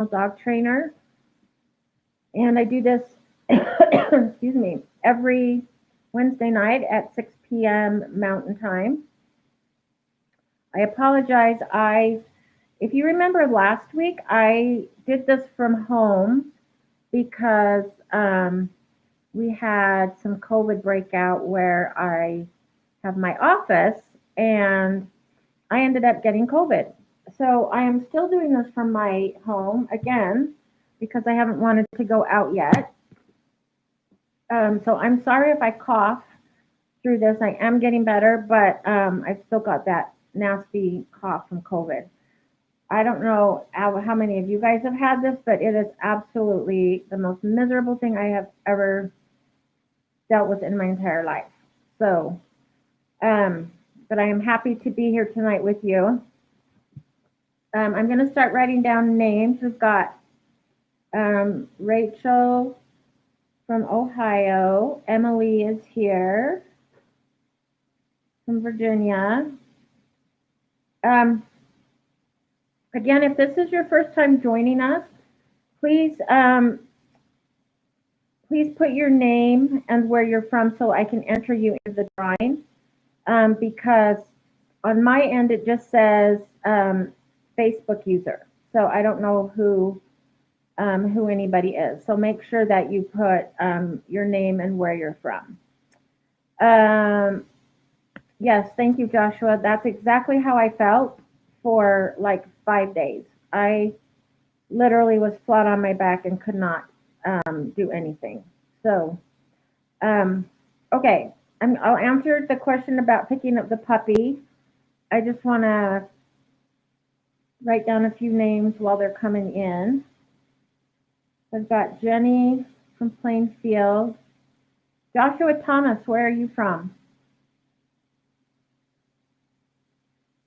dog trainer, and I do this, excuse me, every Wednesday night at 6 p.m. Mountain Time. I apologize. If you remember last week, I did this from home because we had some COVID breakout where I have my office and I ended up getting COVID. So I am still doing this from my home again because I haven't wanted to go out yet. So I'm sorry if I cough through this. I am getting better, but I've still got that nasty cough from COVID. I don't know how many of you guys have had this, but it is absolutely the most miserable thing I have ever dealt with in my entire life. So, um, but I am happy to be here tonight with you. I'm going to start writing down names. We've got Rachel from Ohio. Emily is here from Virginia. Um, Again, if this is your first time joining us, please please put your name and where you're from so I can enter you into the drawing. Because on my end it just says Facebook user, so I don't know who anybody is. So make sure that you put your name and where you're from. Yes, thank you, Joshua. That's exactly how I felt for like 5 days. I literally was flat on my back and could not do anything. So, um, okay, I'll answer the question about picking up the puppy. I just want to write down a few names while they're coming in. I've got Jenny from Plainfield. Joshua Thomas, where are you from?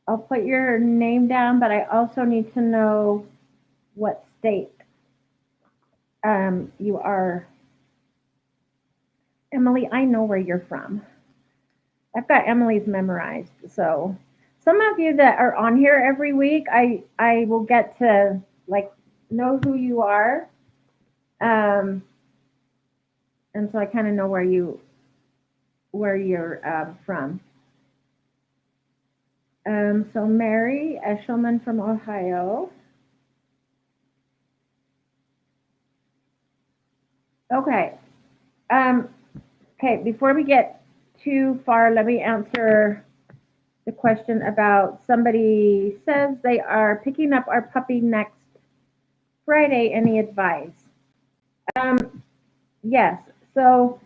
I'll put your name down, but I also need to know what state you are. Emily, I know where you're from. I've got Emily's memorized. So some of you that are on here every week, I will get to like know who you are. And so I kind of know where you're from. So Mary Eshelman from Ohio. Okay. Okay, before we get too far, let me answer the question about somebody says they are picking up our puppy next Friday. Any advice? Yes. So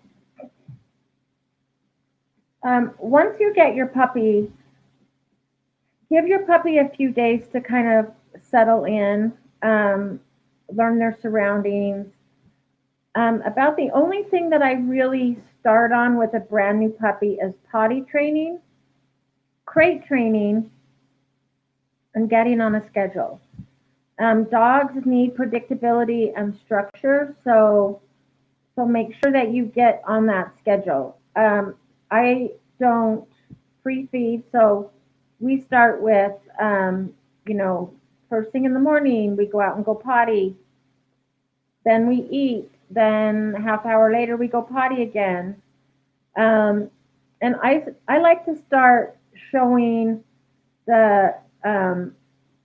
once you get your puppy, give your puppy a few days to kind of settle in, learn their surroundings. About the only thing that I really start on with a brand new puppy is potty training, crate training, and getting on a schedule. Dogs need predictability and structure, so make sure that you get on that schedule. I don't free feed, so we start with, you know, first thing in the morning, we go out and go potty. Then we eat. Then half hour later, we go potty again. And I like to start showing the,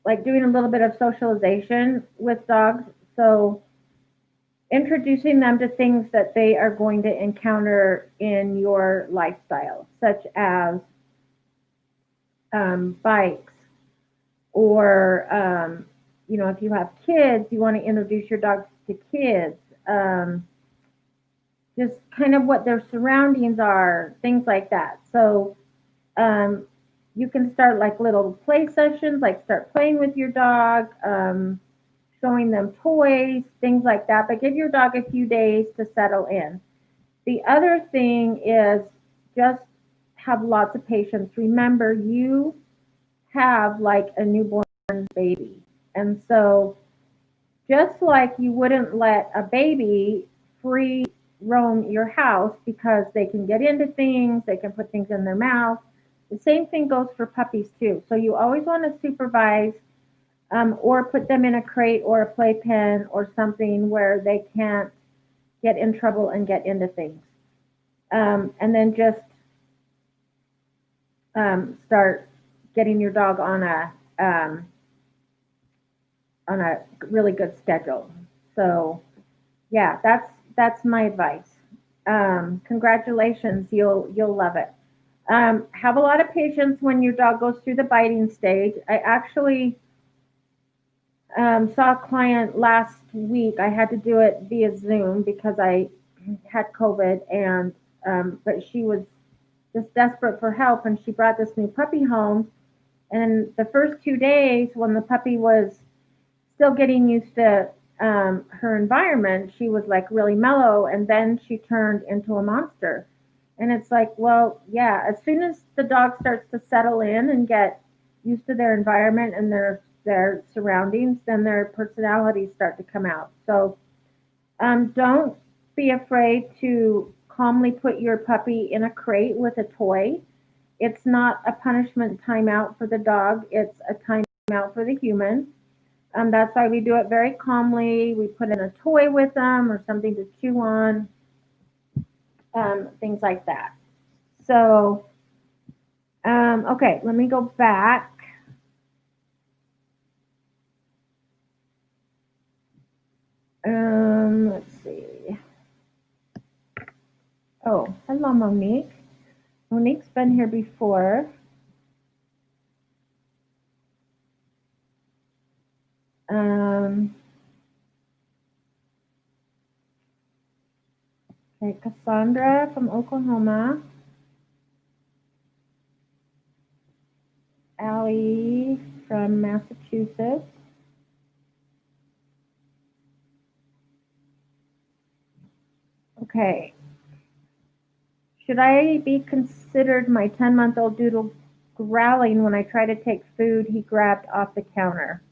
like doing a little bit of socialization with dogs. So introducing them to things that they are going to encounter in your lifestyle, such as bikes, or you know, if you have kids, you want to introduce your dogs to kids. Just kind of what their surroundings are, things like that. So you can start like little play sessions, like start playing with your dog, showing them toys, things like that. But give your dog a few days to settle in. The other thing is just have lots of patience. Remember, you have like a newborn baby. And so just like you wouldn't let a baby free roam your house because they can get into things, they can put things in their mouth. The same thing goes for puppies too. So you always want to supervise or put them in a crate or a playpen or something where they can't get in trouble and get into things. And then just start getting your dog on a really good schedule. So yeah, that's my advice. Congratulations, you'll love it. Have a lot of patience when your dog goes through the biting stage. I actually saw a client last week. I had to do it via Zoom because I had COVID, and but she was just desperate for help, and she brought this new puppy home. And the first 2 days, when the puppy was still getting used to her environment, she was like really mellow, and then she turned into a monster. And it's like, well, yeah, as soon as the dog starts to settle in and get used to their environment and their surroundings, then their personalities start to come out. So don't be afraid to calmly put your puppy in a crate with a toy. It's not a punishment timeout for the dog, it's a timeout for the human. That's why we do it very calmly. We put in a toy with them or something to chew on, things like that. So, okay, let me go back. Let's see. Oh, hello, Monique. Monique's been here before. Okay, Cassandra from Oklahoma. Allie from Massachusetts. Okay. Should I be considered my 10-month-old doodle growling when I try to take food he grabbed off the counter?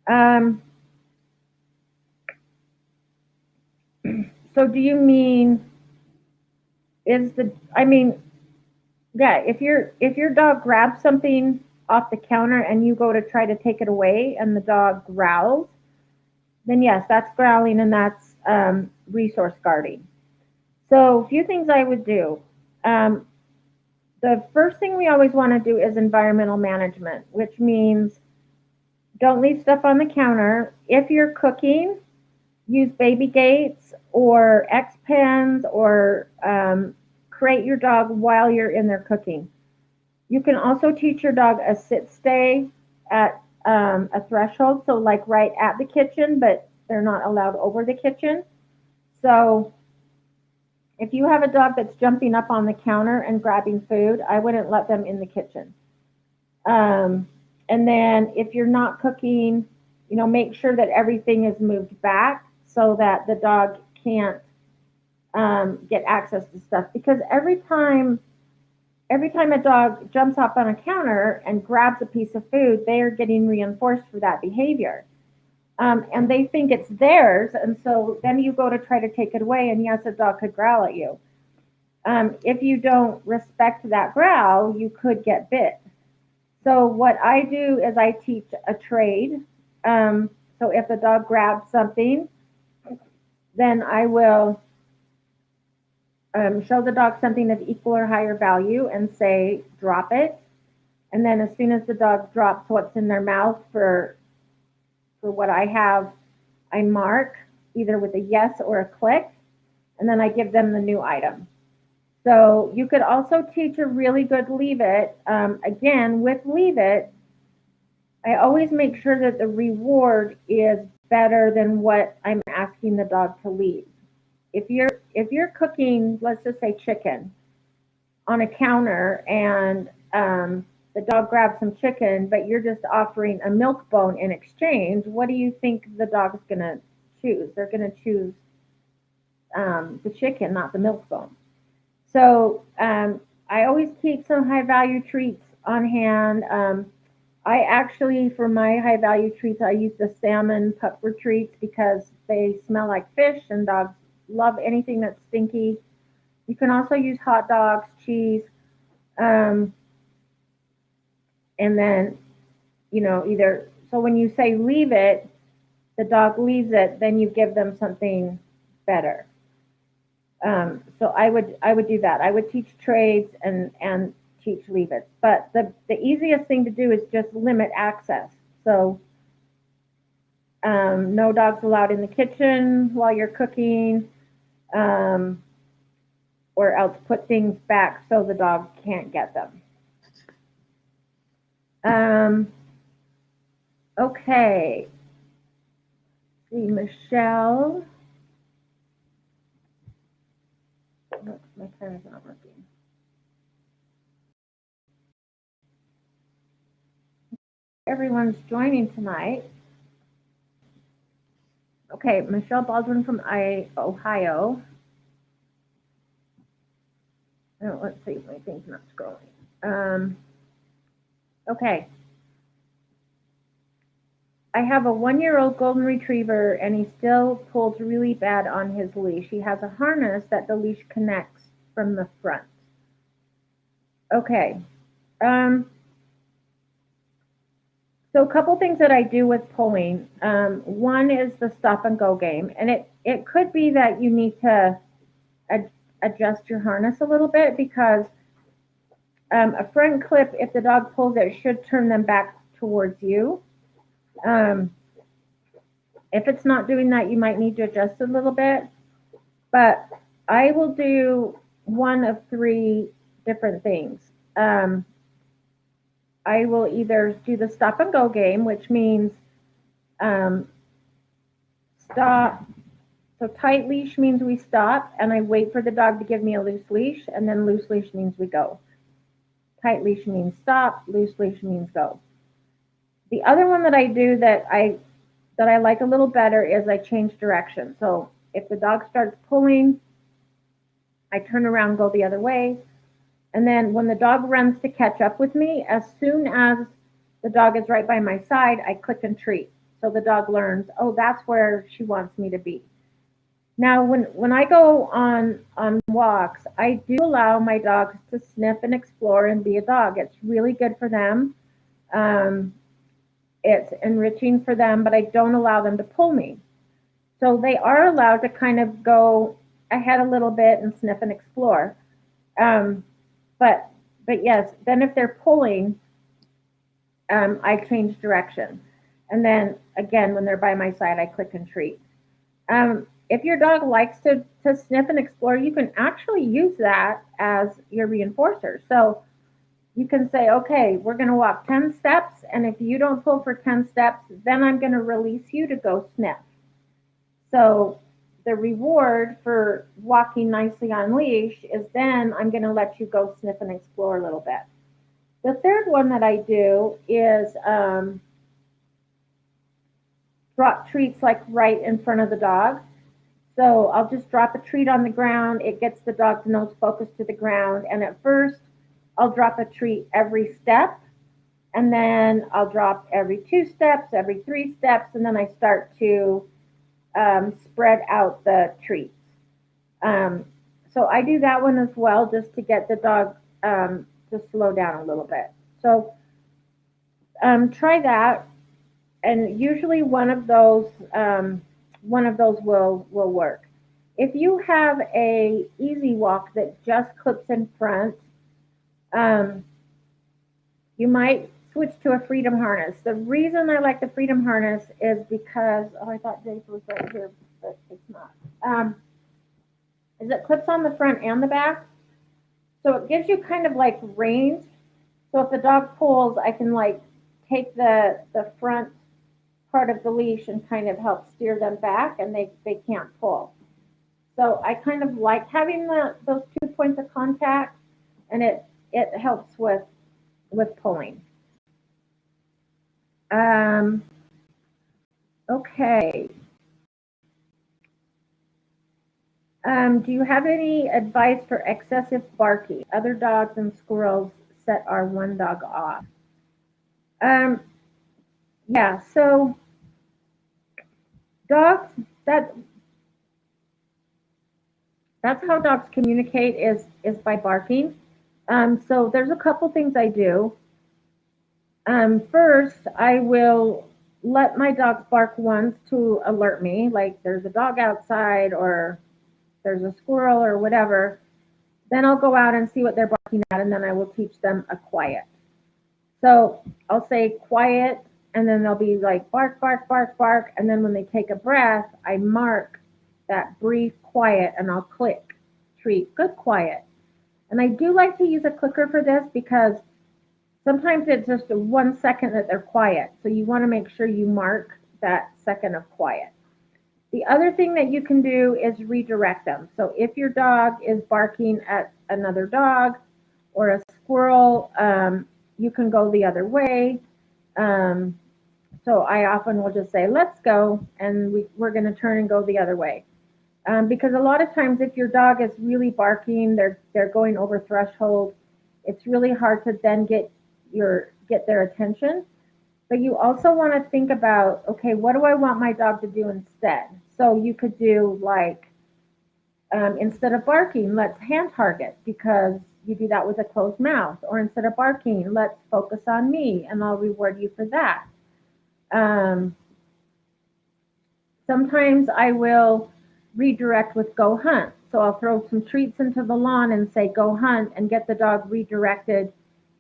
Um, so do you mean I mean, yeah, if your dog grabs something off the counter and you go to try to take it away and the dog growls, then yes, that's growling and that's resource guarding. So a few things I would do. Um, the first thing we always want to do is environmental management, which means don't leave stuff on the counter. If you're cooking, use baby gates or X pens or create your dog while you're in there cooking. You can also teach your dog a sit stay at a threshold, so like right at the kitchen, but they're not allowed over the kitchen. So if you have a dog that's jumping up on the counter and grabbing food, I wouldn't let them in the kitchen. And then if you're not cooking, make sure that everything is moved back so that the dog can't get access to stuff. Because every time a dog jumps up on a counter and grabs a piece of food, they are getting reinforced for that behavior. And they think it's theirs, and so then you go to try to take it away, and yes, a dog could growl at you. If you don't respect that growl, you could get bit. So what I do is I teach a trade. So if the dog grabs something, then I will show the dog something of equal or higher value and say, drop it. And then as soon as the dog drops what's in their mouth for what I have, I mark either with a yes or a click, and then I give them the new item. So you could also teach a really good leave it. Again, with leave it, I always make sure that the reward is better than what I'm asking the dog to leave. If you're cooking, let's just say chicken on a counter, and the dog grabs some chicken, but you're just offering a milk bone in exchange, what do you think the dog's going to choose? They're going to choose the chicken, not the milk bone. So I always keep some high value treats on hand. I actually, for my high value treats, I use the salmon pupper treats because they smell like fish and dogs love anything that's stinky. You can also use hot dogs, cheese, um, and then either, so when you say leave it, the dog leaves it, then you give them something better. So I would do that. I would teach trades and teach leave it. But the easiest thing to do is just limit access. So no dogs allowed in the kitchen while you're cooking, um, or else put things back so the dog can't get them. Okay. See, Michelle. My camera's not working. Everyone's joining tonight. Okay, Michelle Baldwin from Ohio. Oh, let's see, my thing's not scrolling. Okay. I have a 1-year-old golden retriever and he still pulls really bad on his leash. He has a harness that the leash connects from the front. Okay. So a couple things that I do with pulling. One is the stop and go game, and it could be that you need to adjust your harness a little bit because a front clip, if the dog pulls it, should turn them back towards you. If it's not doing that, you might need to adjust a little bit. But I will do one of three different things. I will either do the stop and go game, which means stop. So tight leash means we stop, and I wait for the dog to give me a loose leash, and then loose leash means we go. Tight leash means stop, loose leash means go. The other one that I do that I like a little better is I change direction. So if the dog starts pulling, I turn around, go the other way. And then when the dog runs to catch up with me, as soon as the dog is right by my side, I click and treat. So the dog learns, oh, that's where she wants me to be. Now, when I go on walks, I do allow my dogs to sniff and explore and be a dog. It's really good for them. It's enriching for them, but I don't allow them to pull me. So they are allowed to kind of go ahead a little bit and sniff and explore. But yes, then if they're pulling, I change direction. And then again, when they're by my side, I click and treat. If your dog likes to sniff and explore, you can actually use that as your reinforcer. So you can say, okay, we're going to walk 10 steps, and if you don't pull for 10 steps, then I'm going to release you to go sniff. So the reward for walking nicely on leash is then I'm going to let you go sniff and explore a little bit. The third one that I do is drop treats like right in front of the dog. So I'll just drop a treat on the ground. It gets the dog's nose focused to the ground. And at first, I'll drop a treat every step. And then I'll drop every 2 steps, every 3 steps. And then I start to spread out the treats. So I do that one as well, just to get the dog to slow down a little bit. So try that. And usually one of those will work. If you have a easy walk that just clips in front, you might switch to a freedom harness. The reason I like the freedom harness is because, oh, I thought Jake was right here, but it's not. Is it clips on the front and the back? So it gives you kind of like range. So if the dog pulls, I can like take the front part of the leash and kind of help steer them back, and they can't pull. So I kind of like having those 2 points of contact, and it helps with pulling. Okay. Do you have any advice for excessive barking? Other dogs and squirrels set our one dog off. Yeah, so dogs, that's how dogs communicate is by barking. So there's a couple things I do. First, I will let my dogs bark once to alert me, like there's a dog outside or there's a squirrel or whatever. Then I'll go out and see what they're barking at, and then I will teach them a quiet. So I'll say quiet, and then they'll be like bark, bark, bark, bark. And then when they take a breath, I mark that brief quiet and I'll click, treat, good quiet. And I do like to use a clicker for this because sometimes it's just 1 second that they're quiet. So you want to make sure you mark that second of quiet. The other thing that you can do is redirect them. So if your dog is barking at another dog or a squirrel, you can go the other way. Um, so I often will just say, let's go, and we're going to turn and go the other way. Because a lot of times if your dog is really barking, they're going over threshold, it's really hard to then get their attention. But you also want to think about, okay, what do I want my dog to do instead? So you could do like, instead of barking, let's hand target because you do that with a closed mouth. Or instead of barking, let's focus on me and I'll reward you for that. Um, Sometimes I will redirect with go hunt. So I'll throw some treats into the lawn and say go hunt and get the dog redirected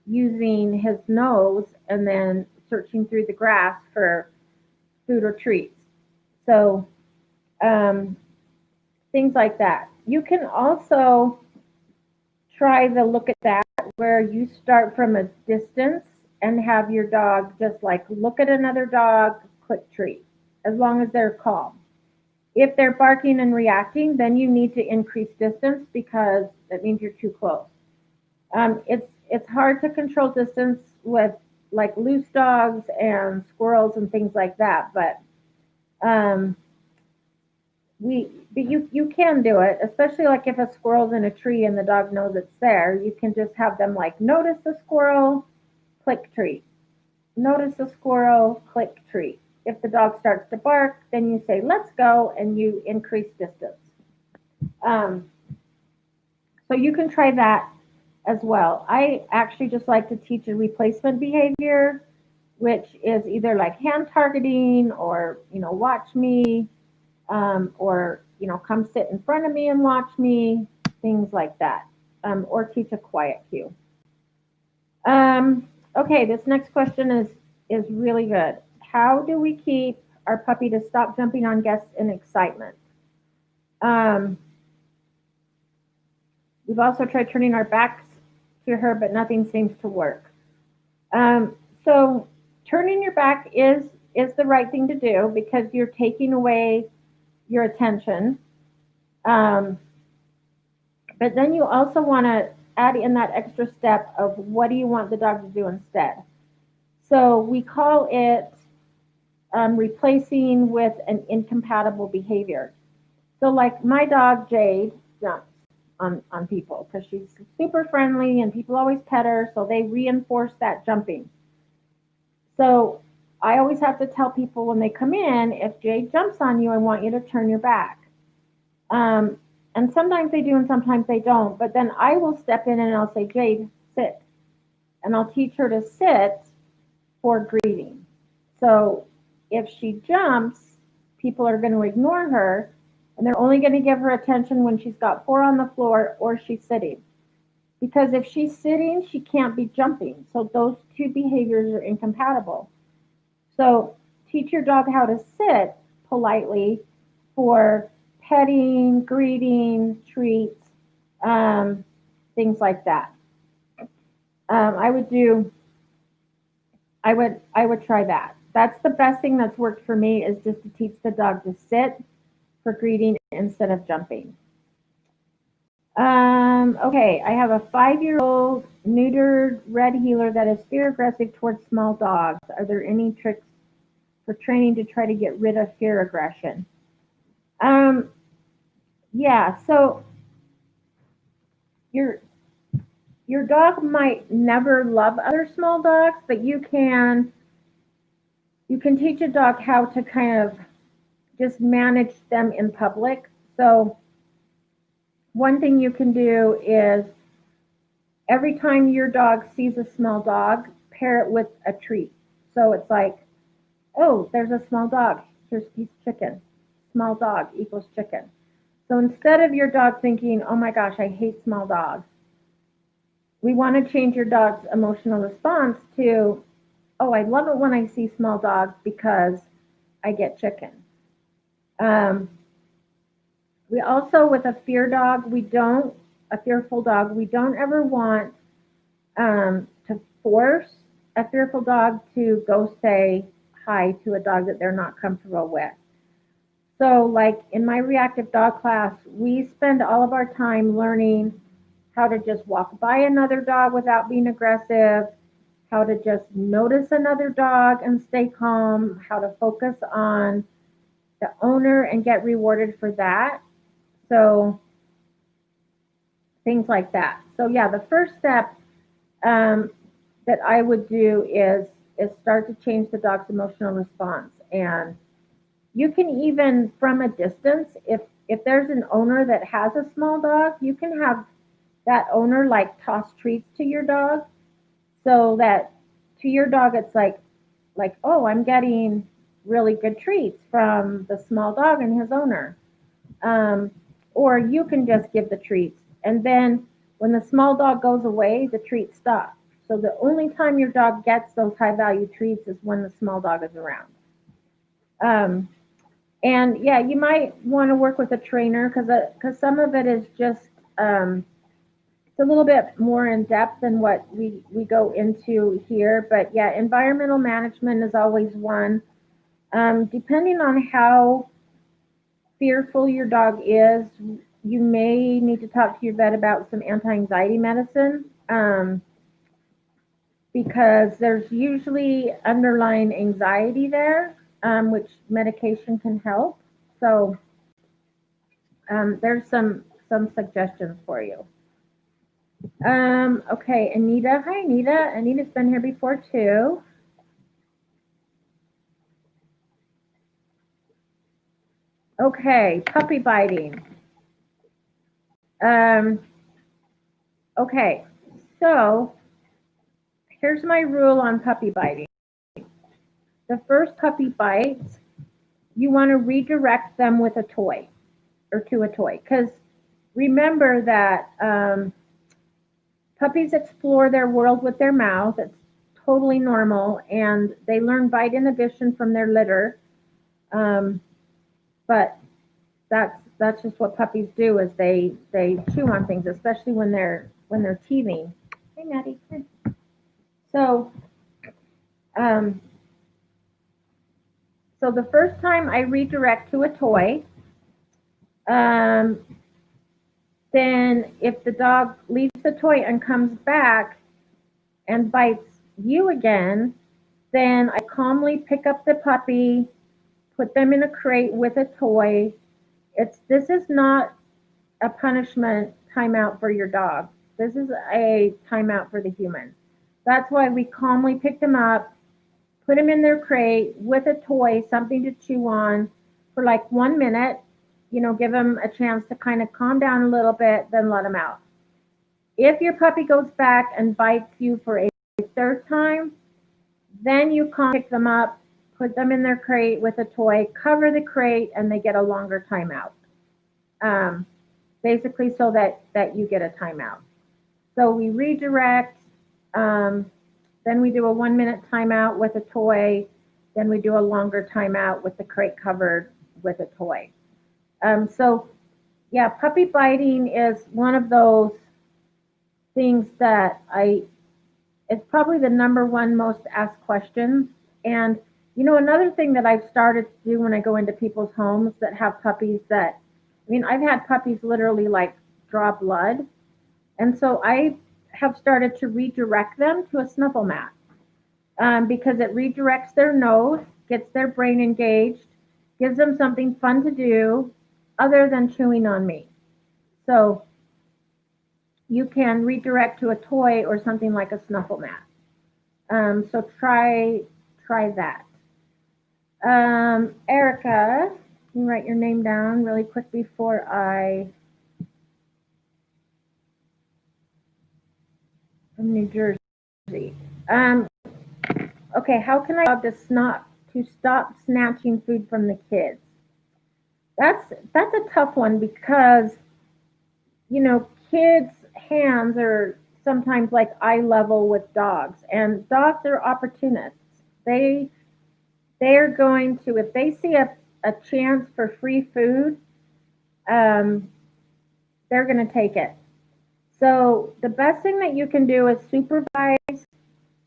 using his nose and then searching through the grass for food or treats. So um, things like that. You can also try the look at that where you start from a distance and have your dog just like look at another dog, click treat, as long as they're calm. If they're barking and reacting, then you need to increase distance because that means you're too close. It's hard to control distance with like loose dogs and squirrels and things like that, but um, you can do it, especially like if a squirrel's in a tree and the dog knows it's there. You can just have them like notice the squirrel, click treat. Notice the squirrel, click treat. If the dog starts to bark, then you say let's go and you increase distance. Um, so you can try that as well. I actually just like to teach a replacement behavior, which is either like hand targeting or watch me, or come sit in front of me and watch me, things like that, or teach a quiet cue. Okay, this next question is really good. How do we keep our puppy to stop jumping on guests in excitement? Um, we've also tried turning our backs to her, but nothing seems to work. So turning your back is the right thing to do because you're taking away your attention. Um, but then you also want to add in that extra step of what do you want the dog to do instead. So we call it replacing with an incompatible behavior. So like my dog Jade jumps on people because she's super friendly and people always pet her, so they reinforce that jumping. So I always have to tell people when they come in, if Jade jumps on you, I want you to turn your back. Um, and sometimes they do and sometimes they don't. But then I will step in and I'll say, Jade, sit. And I'll teach her to sit for greeting. So if she jumps, people are going to ignore her and they're only going to give her attention when she's got four on the floor or she's sitting. Because if she's sitting, she can't be jumping. So those two behaviors are incompatible. So teach your dog how to sit politely for petting, greeting, treats, things like that. I would do. I would try that. That's the best thing that's worked for me is just to teach the dog to sit for greeting instead of jumping. Okay, I have a 5-year-old neutered red heeler that is fear aggressive towards small dogs. Are there any tricks for training to try to get rid of fear aggression? Um, yeah, so your your dog might never love other small dogs, but you can teach a dog how to kind of just manage them in public. So one thing you can do is every time your dog sees a small dog, pair it with a treat. So it's like, oh, there's a small dog. Here's a piece of chicken. Small dog equals chicken. So instead of your dog thinking, oh my gosh, I hate small dogs, we want to change your dog's emotional response to, oh, I love it when I see small dogs because I get chicken. Um, we also, with a a fearful dog, we don't ever want to force a fearful dog to go say hi to a dog that they're not comfortable with. So, like in my reactive dog class, we spend all of our time learning how to just walk by another dog without being aggressive, how to just notice another dog and stay calm, how to focus on the owner and get rewarded for that. So, things like that. So, yeah, the first step that I would do is start to change the dog's emotional response. And you can even from a distance, if there's an owner that has a small dog, you can have that owner like toss treats to your dog, so that to your dog it's like, oh, I'm getting really good treats from the small dog and his owner. Um, or you can just give the treats, and then when the small dog goes away, the treats stop. So the only time your dog gets those high value treats is when the small dog is around. Um, and yeah, you might want to work with a trainer because some of it is just it's a little bit more in depth than what we go into here. But yeah, environmental management is always one. Depending on how fearful your dog is, you may need to talk to your vet about some anti-anxiety medicine, because there's usually underlying anxiety there, which medication can help. So there's some suggestions for you. Okay, Anita. Hi, Anita. Anita's been here before too. Okay, puppy biting. Okay, so here's my rule on puppy biting. The first puppy bite, you want to redirect them with a toy or to a toy, because remember that puppies explore their world with their mouth. It's totally normal, and they learn bite inhibition from their litter. Um, but that's just what puppies do, is they chew on things, especially when they're teething. Hey, Maddie. So um, so the first time I redirect to a toy, um, then if the dog leaves the toy and comes back and bites you again, then I calmly pick up the puppy, put them in a crate with a toy. This is not a punishment timeout for your dog. This is a timeout for the human. That's why we calmly pick them up, put them in their crate with a toy, something to chew on for like 1 minute, give them a chance to kind of calm down a little bit, then let them out. If your puppy goes back and bites you for a third time, then you calmly pick them up, put them in their crate with a toy, cover the crate, and they get a longer timeout. Basically so that you get a timeout. So we redirect, then we do a 1 minute timeout with a toy, then we do a longer timeout with the crate covered with a toy. So yeah, puppy biting is one of those things that it's probably the number one most asked question. And another thing that I've started to do when I go into people's homes that have puppies I've had puppies literally like draw blood. And so I have started to redirect them to a snuffle mat, because it redirects their nose, gets their brain engaged, gives them something fun to do other than chewing on me. So you can redirect to a toy or something like a snuffle mat. So try that. Erica, can you write your name down really quick before from New Jersey. Okay, how can I to stop snatching food from the kids? That's a tough one because kids' hands are sometimes like eye level with dogs, and dogs are opportunists. They they are going to, if they see a chance for free food, um, they're going to take it. So the best thing that you can do is supervise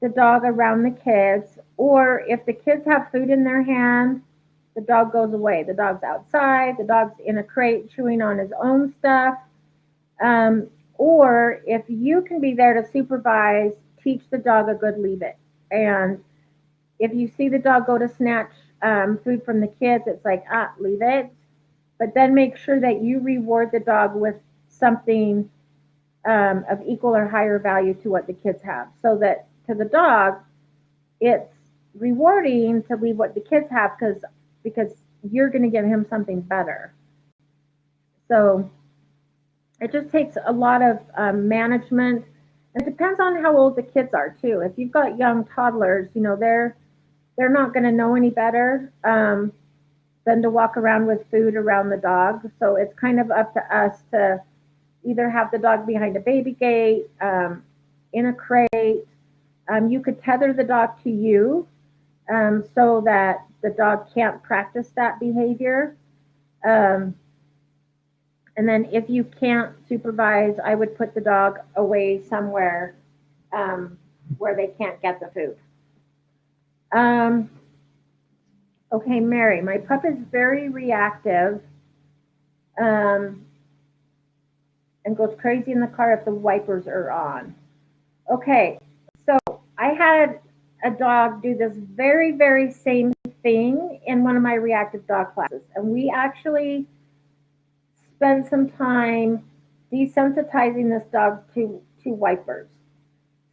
the dog around the kids, or if the kids have food in their hand, the dog goes away. The dog's outside, the dog's in a crate chewing on his own stuff. Um, or if you can be there to supervise, teach the dog a good leave it. And if you see the dog go to snatch food from the kids, it's like, leave it. But then make sure that you reward the dog with something of equal or higher value to what the kids have. So that to the dog, it's rewarding to leave what the kids have because you're going to give him something better. So it just takes a lot of management. It depends on how old the kids are too. If you've got young toddlers, they're not going to know any better than to walk around with food around the dog. So it's kind of up to us to either have the dog behind a baby gate, in a crate. You could tether the dog to you so that the dog can't practice that behavior. Um, and then if you can't supervise, I would put the dog away somewhere where they can't get the food. Um, okay, Mary, my pup is very reactive um, and goes crazy in the car if the wipers are on. Okay, so I had a dog do this very, very same thing in one of my reactive dog classes. And we actually spent some time desensitizing this dog to wipers.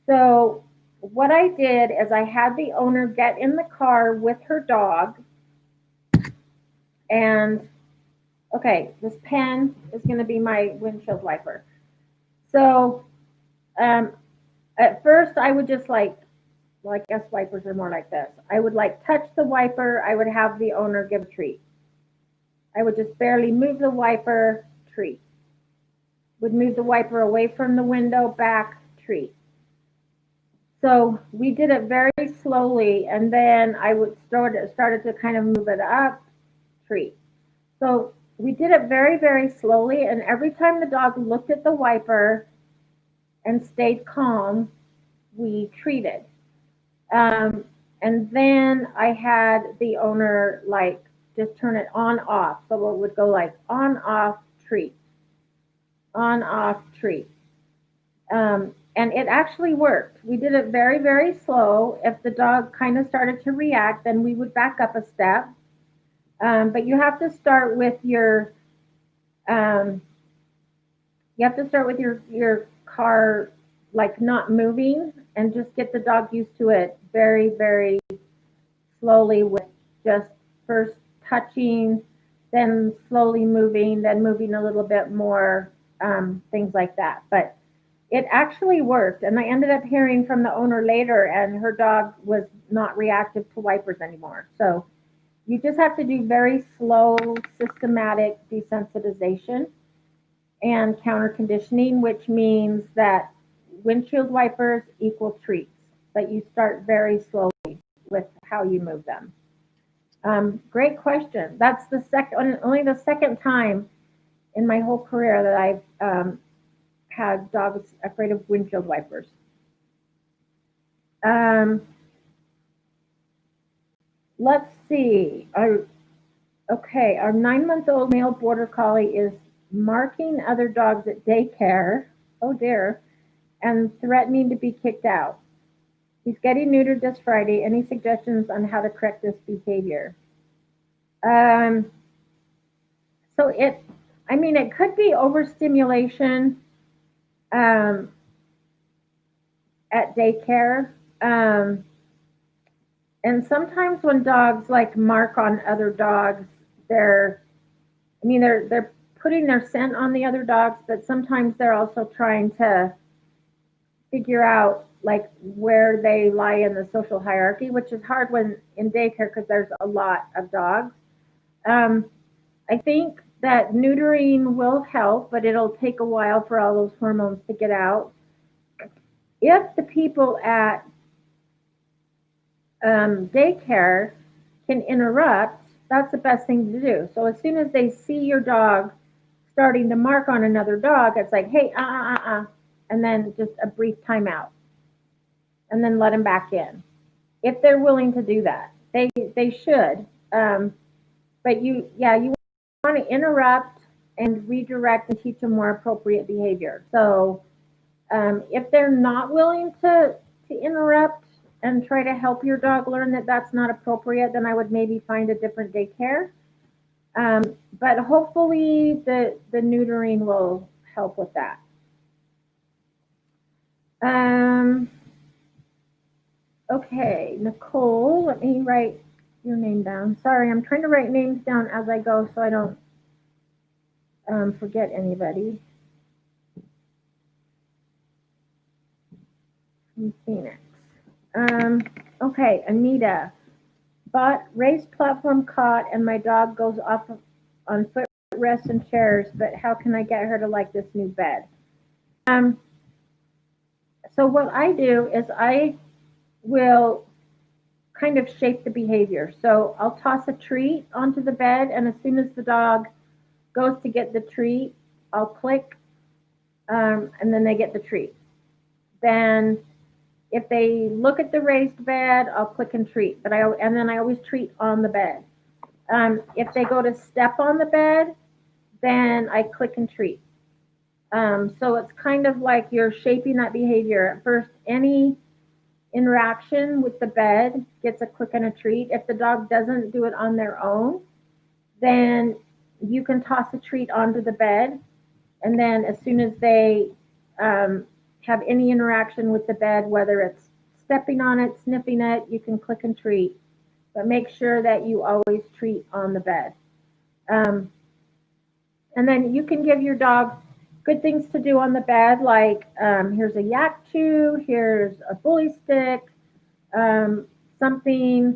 So what I did is I had the owner get in the car with her dog, and okay, this pen is going to be my windshield wiper. So um, at first I would just well, I guess wipers are more like this. I would touch the wiper. I would have the owner give a treat. I would just barely move the wiper, treat. Would move the wiper away from the window, back, treat. So we did it very slowly, and then I would started to kind of move it up, treat. So we did it very, very slowly, and every time the dog looked at the wiper and stayed calm, we treated. Um, and then I had the owner just turn it on off. So it would go like on off treat, on off treat. And it actually worked. We did it very, very slow. If the dog kind of started to react, then we would back up a step. But um, you have to start with your car not moving, and just get the dog used to it very, very slowly, with just first touching, then slowly moving, then moving a little bit more, things like that. But it actually worked, and I ended up hearing from the owner later, and her dog was not reactive to wipers anymore. So you just have to do very slow, systematic desensitization and counter conditioning, which means that windshield wipers equal treats, but you start very slowly with how you move them. Great question. That's only the second time in my whole career that I've had dogs afraid of windshield wipers. Um, let's see. Our 9-month-old male border collie is marking other dogs at daycare. Oh dear. And threatening to be kicked out. He's getting neutered this Friday. Any suggestions on how to correct this behavior? Um, so it could be overstimulation at daycare. And sometimes when dogs mark on other dogs, they're putting their scent on the other dogs, but sometimes they're also trying to figure out like where they lie in the social hierarchy, which is hard when in daycare because there's a lot of dogs. Um, I think that neutering will help, but it'll take a while for all those hormones to get out. If the people at daycare can interrupt, that's the best thing to do. So as soon as they see your dog starting to mark on another dog, it's like, hey, and then just a brief timeout, and then let them back in. If they're willing to do that, they should. Um, but you want to interrupt and redirect and teach them more appropriate behavior. So if they're not willing to interrupt and try to help your dog learn that that's not appropriate, then I would maybe find a different daycare. But hopefully the neutering will help with that. Um, okay, Nicole, let me write your name down. Sorry, I'm trying to write names down as I go so I don't forget anybody. From Phoenix. Okay, Anita. Bought raised platform cot and my dog goes off on footrests and chairs, but how can I get her to like this new bed? So what I do is I will kind of shape the behavior. So I'll toss a treat onto the bed, and as soon as the dog goes to get the treat, I'll click, and then they get the treat. Then if they look at the raised bed, I'll click and treat. And then I always treat on the bed. If they go to step on the bed, then I click and treat. So it's kind of like you're shaping that behavior. At first, any interaction with the bed gets a click and a treat. If the dog doesn't do it on their own, then you can toss a treat onto the bed. And then as soon as they have any interaction with the bed, whether it's stepping on it, sniffing it, you can click and treat. But make sure that you always treat on the bed. And then you can give your dog good things to do on the bed, like here's a yak chew, here's a bully stick, something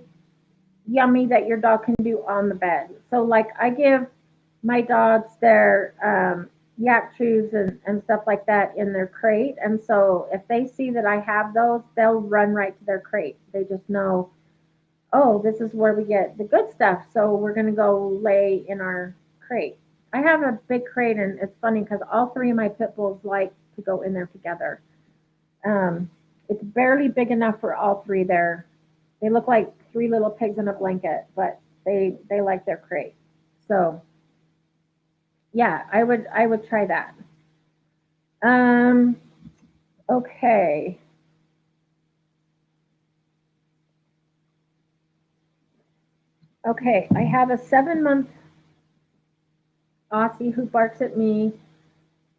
yummy that your dog can do on the bed. So like I give my dogs their yak chews and stuff like that in their crate. And so if they see that I have those, they'll run right to their crate. They just know, oh, this is where we get the good stuff. So we're going to go lay in our crate. I have a big crate, and it's funny because all three of my pit bulls like to go in there together. It's barely big enough for all three there. They look like three little pigs in a blanket, but they like their crate. So yeah, I would try that. Okay. Okay, I have a 7-month Aussie who barks at me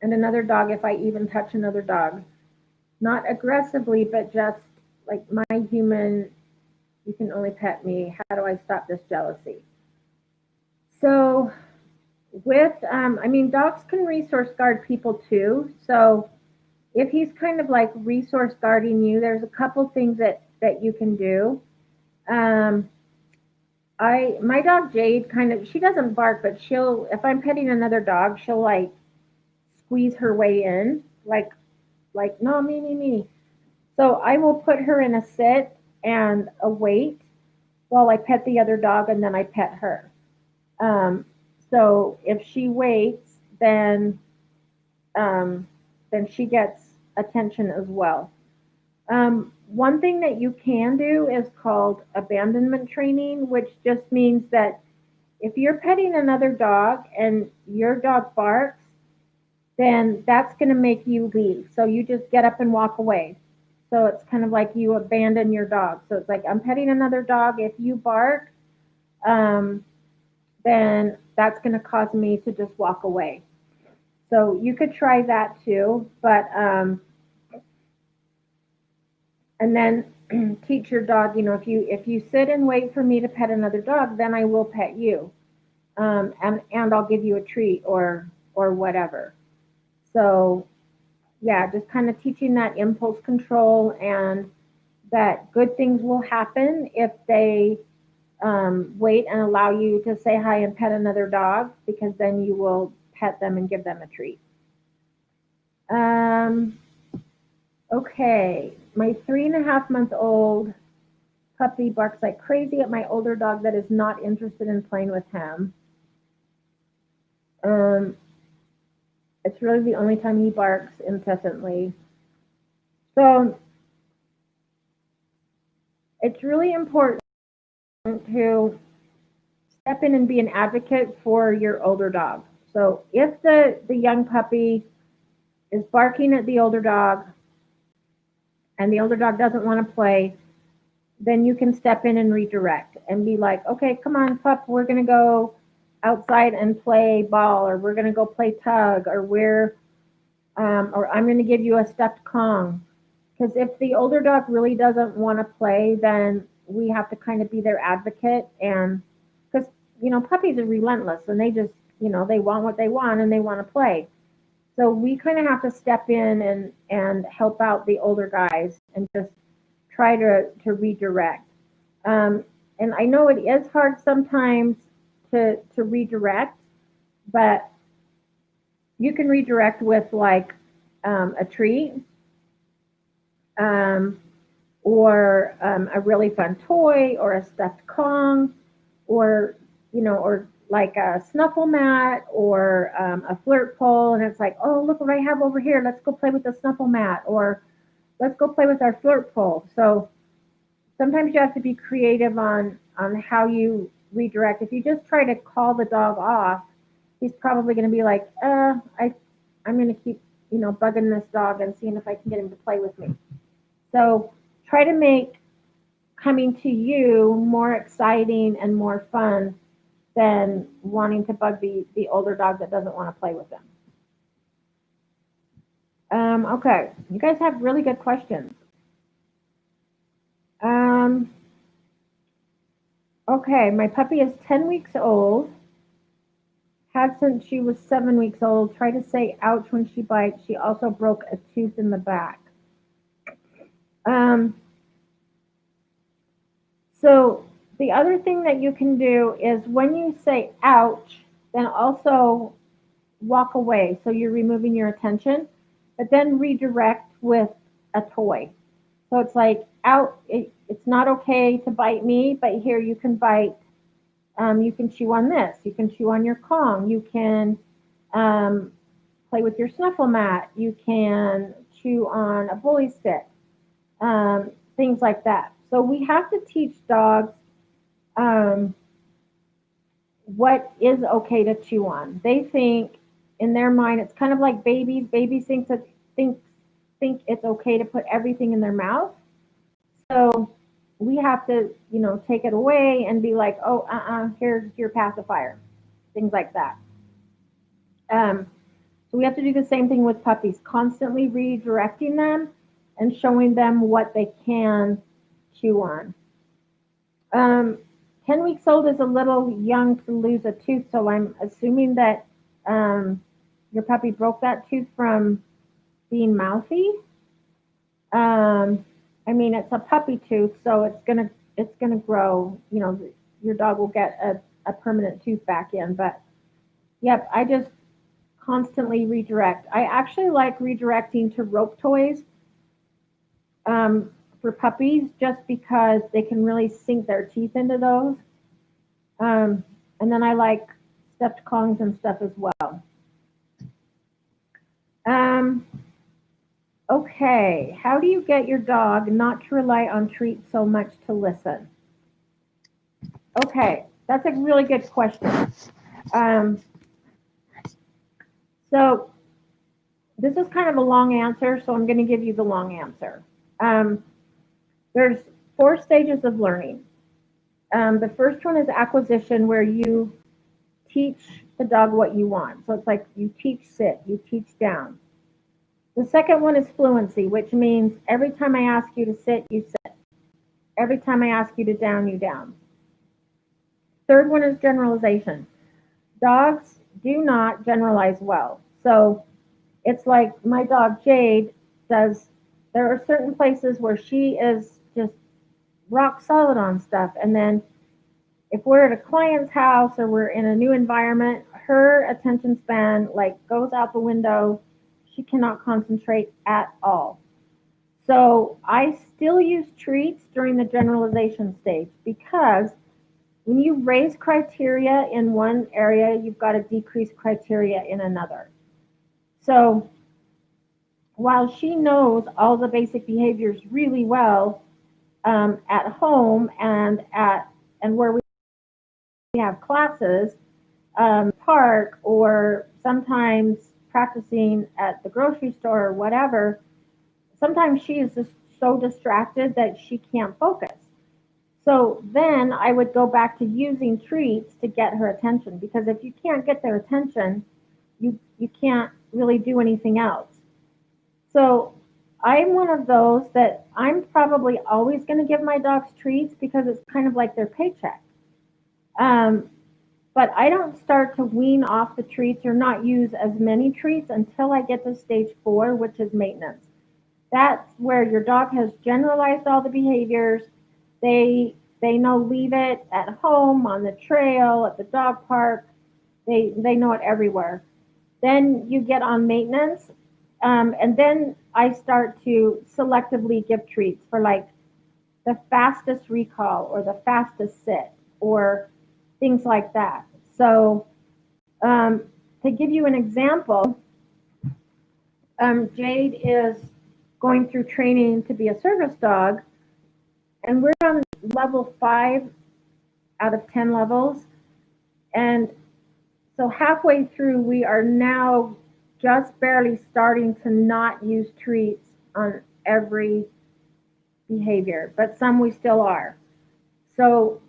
and another dog if I even touch another dog. Not aggressively, but just like my human, you can only pet me. How do I stop this jealousy? So with, I mean, dogs can resource guard people too. So if he's kind of like resource guarding you, there's a couple things that you can do. My dog Jade kind of, she doesn't bark, but she'll, if I'm petting another dog, she'll like squeeze her way in, like no, me. So I will put her in a sit and a wait while I pet the other dog, and then I pet her. So if she waits, then she gets attention as well. One thing that you can do is called abandonment training, which just means that if you're petting another dog and your dog barks, then that's going to make you leave. So you just get up and walk away. So it's kind of like you abandon your dog. So it's like, I'm petting another dog. If you bark, then that's going to cause me to just walk away. So you could try that too. But and then teach your dog, if you sit and wait for me to pet another dog, then I will pet you, and I'll give you a treat or whatever. So yeah, just kind of teaching that impulse control and that good things will happen if they wait and allow you to say hi and pet another dog, because then you will pet them and give them a treat. Um, okay, my 3.5 month old puppy barks like crazy at my older dog that is not interested in playing with him. Um, it's really the only time he barks incessantly. So it's really important to step in and be an advocate for your older dog. So if the young puppy is barking at the older dog and the older dog doesn't want to play, then you can step in and redirect and be like, okay, come on, pup, we're going to go outside and play ball, or we're going to go play tug, or I'm going to give you a stuffed Kong. Because if the older dog really doesn't want to play, then we have to kind of be their advocate. And because, puppies are relentless and they just, they want what they want and they want to play. So we kind of have to step in and help out the older guys and just try to redirect. Um, and I know it is hard sometimes to redirect, but you can redirect with like a treat, um, or a really fun toy, or a stuffed Kong, or or like a snuffle mat, or a flirt pole, and it's like, oh, look what I have over here. Let's go play with the snuffle mat, or let's go play with our flirt pole. So sometimes you have to be creative on how you redirect. If you just try to call the dog off, he's probably going to be like, I'm going to keep bugging this dog and seeing if I can get him to play with me. So try to make coming to you more exciting and more fun than wanting to bug the older dog that doesn't want to play with them. Okay, you guys have really good questions. Um, okay, my puppy is 10 weeks old. Had since she was 7 weeks old. Try to say ouch when she bites. She also broke a tooth in the back. Um, so the other thing that you can do is when you say ouch, then also walk away. So you're removing your attention, but then redirect with a toy. So it's like out. It's not okay to bite me, but here you can bite. You can chew on this. You can chew on your Kong. You can um, play with your snuffle mat. You can chew on a bully stick. Things like that. So we have to teach dogs um, what is okay to chew on. They think in their mind it's kind of like babies. Babies think it's okay to put everything in their mouth. So we have to, take it away and be like, oh, here's your pacifier, things like that. Um, so we have to do the same thing with puppies, constantly redirecting them and showing them what they can chew on. Um, 10 weeks old is a little young to lose a tooth, so I'm assuming that your puppy broke that tooth from being mouthy. I mean, it's a puppy tooth, so it's gonna grow. Your dog will get a permanent tooth back in. But yep, I just constantly redirect. I actually like redirecting to rope toys um, for puppies, just because they can really sink their teeth into those. Um, and then I like stuffed Kongs and stuff as well. Um, okay, how do you get your dog not to rely on treats so much to listen? Okay, that's a really good question. Um, so this is kind of a long answer, so I'm going to give you the long answer. Um, there's 4 stages of learning. The first one is acquisition, where you teach the dog what you want. So it's like you teach sit, you teach down. The second one is fluency, which means every time I ask you to sit, you sit. Every time I ask you to down, you down. Third one is generalization. Dogs do not generalize well. So It's like my dog Jade does, there are certain places where she is just rock solid on stuff. And then if we're at a client's house or we're in a new environment, her attention span like goes out the window. She cannot concentrate at all. So I still use treats during the generalization stage because when you raise criteria in one area, you've got to decrease criteria in another. So while she knows all the basic behaviors really well at home and where we have classes, park or sometimes practicing at the grocery store or whatever, sometimes she is just so distracted that she can't focus. So then I would go back to using treats to get her attention because if you can't get their attention, you can't really do anything else. So I'm one of those that I'm probably always going to give my dogs treats because it's kind of like their paycheck. Um, but I don't start to wean off the treats or not use as many treats until I get to stage 4, which is maintenance. That's where your dog has generalized all the behaviors. They know leave it at home, on the trail, at the dog park. They know it everywhere. Then you get on maintenance, and then I start to selectively give treats for like the fastest recall or the fastest sit or things like that. So um, to give you an example, Jade is going through training to be a service dog, and we're on level 5 out of 10 levels. And so halfway through, we are now just barely starting to not use treats on every behavior, but some we still are. So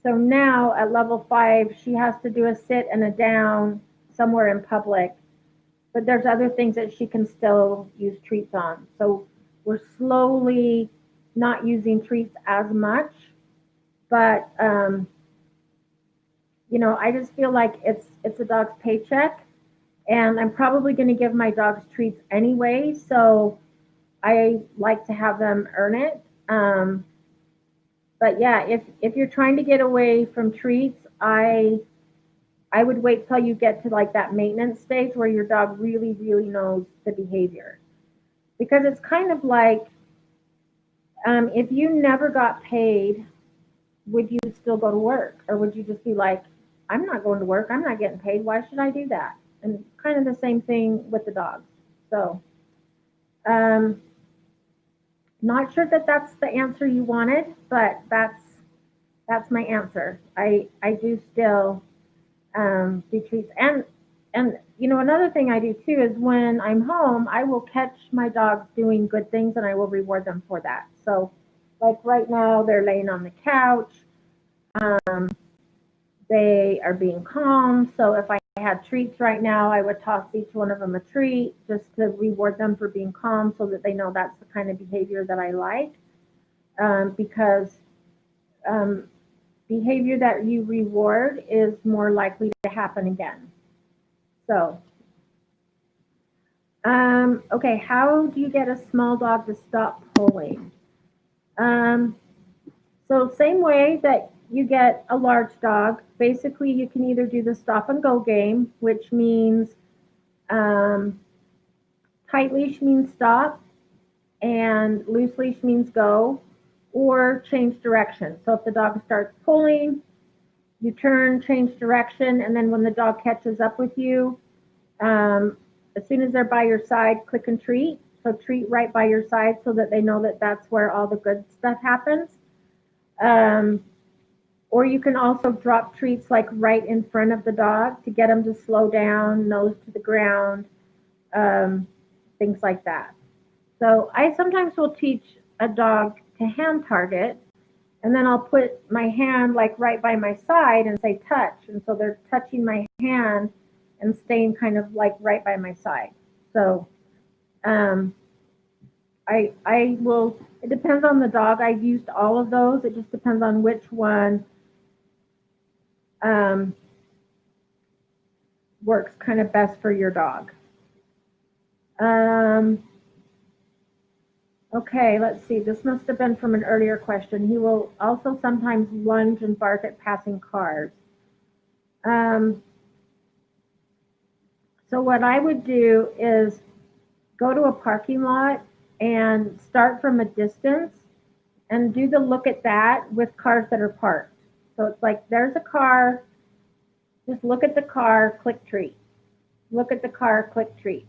so now at level 5, she has to do a sit and a down somewhere in public, but there's other things that she can still use treats on. So we're slowly not using treats as much, but I just feel like it's a dog's paycheck, and I'm probably going to give my dogs treats anyway. So I like to have them earn it. But yeah, if you're trying to get away from treats, I would wait till you get to like that maintenance stage where your dog really really knows the behavior, because it's kind of like if you never got paid, would you still go to work, or would you just be like, I'm not going to work, I'm not getting paid, why should I do that? And kind of the same thing with the dogs. So um, not sure that that's the answer you wanted, but that's my answer. I do still do treats, and another thing I do too is when I'm home, I will catch my dogs doing good things and I will reward them for that. So like right now, they're laying on the couch. Um, they are being calm. So if I had treats right now, I would toss each one of them a treat just to reward them for being calm so that they know that's the kind of behavior that I like. Because um, behavior that you reward is more likely to happen again. So, okay, how do you get a small dog to stop pulling? Um, so same way that you get a large dog, basically you can either do the stop and go game, which means um, tight leash means stop and loose leash means go, or change direction. So if the dog starts pulling, you turn, change direction, and then when the dog catches up with you, as soon as they're by your side, click and treat. So treat right by your side so that they know that that's where all the good stuff happens. Um, or you can also drop treats like right in front of the dog to get them to slow down, nose to the ground, um, things like that. So I sometimes will teach a dog to hand target, and then I'll put my hand like right by my side and say touch. And so they're touching my hand and staying kind of like right by my side. So um, I will, it depends on the dog. I've used all of those. It just depends on which one um, works kind of best for your dog. Okay, let's see. This must have been from an earlier question. He will also sometimes lunge and bark at passing cars. Um, so what I would do is go to a parking lot and start from a distance and do the look at that with cars that are parked. So it's like there's a car, just look at the car, click treat. Look at the car, click treat.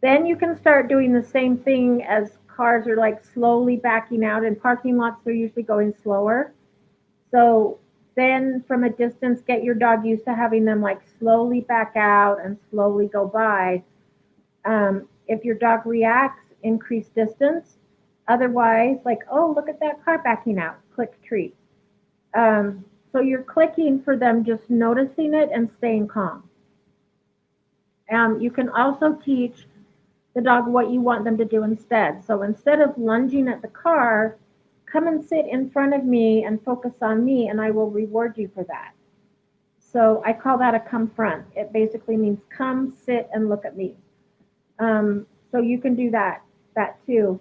Then you can start doing the same thing as cars are like slowly backing out. In parking lots, they're usually going slower. So then from a distance, get your dog used to having them like slowly back out and slowly go by. If your dog reacts, increase distance. Otherwise, like, oh, look at that car backing out, click treat. So you're clicking for them, just noticing it and staying calm. You can also teach the dog what you want them to do instead. So instead of lunging at the car, come and sit in front of me and focus on me, and I will reward you for that. So I call that a come front. It basically means come, sit, and look at me. So you can do that too.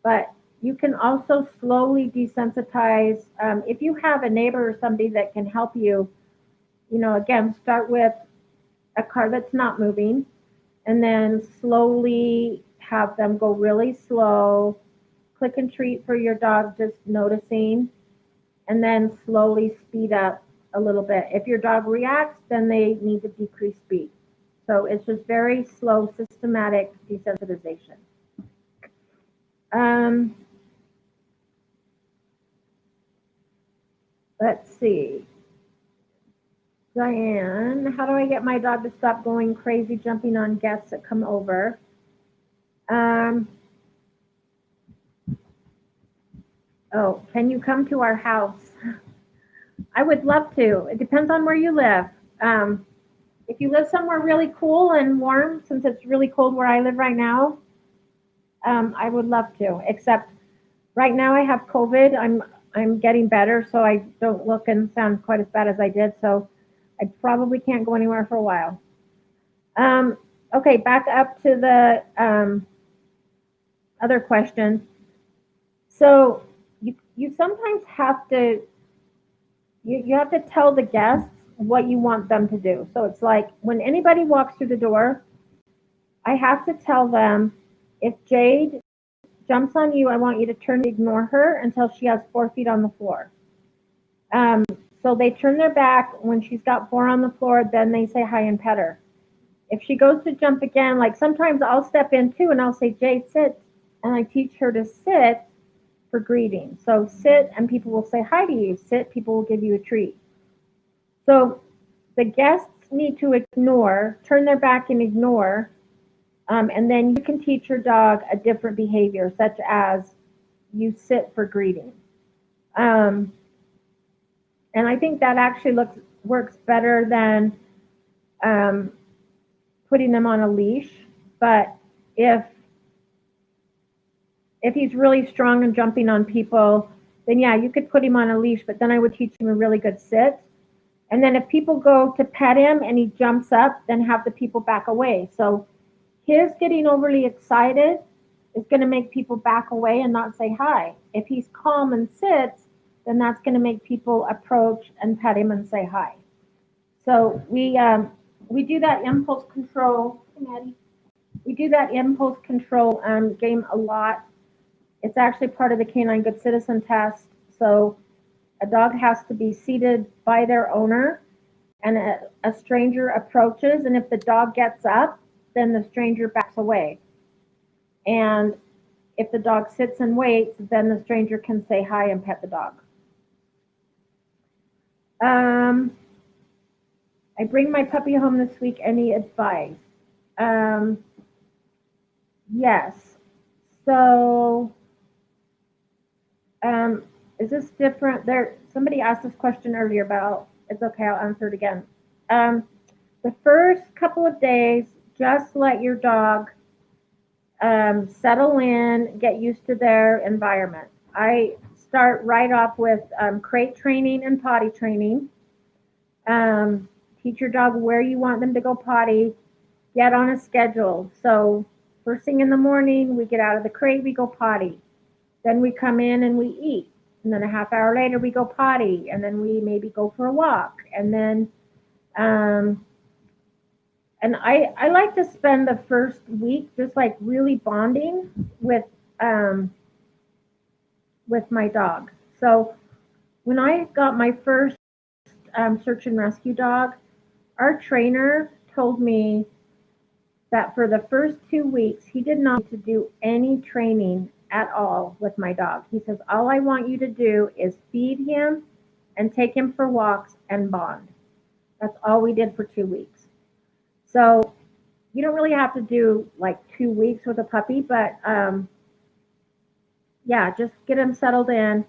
But you can also slowly desensitize. If you have a neighbor or somebody that can help you, again, start with a car that's not moving and then slowly have them go really slow, click and treat for your dog, just noticing, and then slowly speed up a little bit. If your dog reacts, then they need to decrease speed. So it's just very slow, systematic desensitization. Let's see. Diane, how do I get my dog to stop going crazy, jumping on guests that come over? Oh, can you come to our house? I would love to. It depends on where you live. If you live somewhere really cool and warm, since it's really cold where I live right now, I would love to. Except right now I have COVID. I'm getting better, so I don't look and sound quite as bad as I did. So I probably can't go anywhere for a while. Okay, back up to the other question. So you sometimes have to you have to tell the guests what you want them to do. So it's like when anybody walks through the door, I have to tell them, if Jade jumps on you, I want you to turn and ignore her until she has 4 feet on the floor. So they turn their back. When she's got 4 on the floor, then they say hi and pet her. If she goes to jump again, like sometimes I'll step in too and I'll say, Jade, sit. And I teach her to sit for greeting. So sit and people will say hi to you. Sit, people will give you a treat. So the guests need to ignore, turn their back and ignore. And then you can teach your dog a different behavior, such as you sit for greeting. And I think that actually works better than putting them on a leash. But if he's really strong and jumping on people, then yeah, you could put him on a leash, but then I would teach him a really good sit. And then if people go to pet him and he jumps up, then have the people back away. So his getting overly excited is going to make people back away and not say hi. If he's calm and sits, then that's going to make people approach and pet him and say hi. So we do that impulse control. Maddie, we do that impulse control game a lot. It's actually part of the Canine Good Citizen test. So a dog has to be seated by their owner, and a stranger approaches, and if the dog gets up, then the stranger backs away. And if the dog sits and waits, then the stranger can say hi and pet the dog. I bring my puppy home this week. Any advice? Yes. So, is this different? Somebody asked this question earlier, but it's okay. I'll answer it again. The first couple of days, just let your dog settle in, get used to their environment. I start right off with crate training and potty training. Teach your dog where you want them to go potty. Get on a schedule. So First thing in the morning, we get out of the crate, we go potty. Then we come in and we eat. And then a half hour later, we go potty. And then we maybe go for a walk. And then, um, and I like to spend the first week just like really bonding with, um, with my dog. So when I got my first search and rescue dog, our trainer told me that for the first 2 weeks, he did not need to do any training at all with my dog. He says, all I want you to do is feed him and take him for walks and bond. That's all we did for 2 weeks. So you don't really have to do like 2 weeks with a puppy, but yeah, just get him settled in.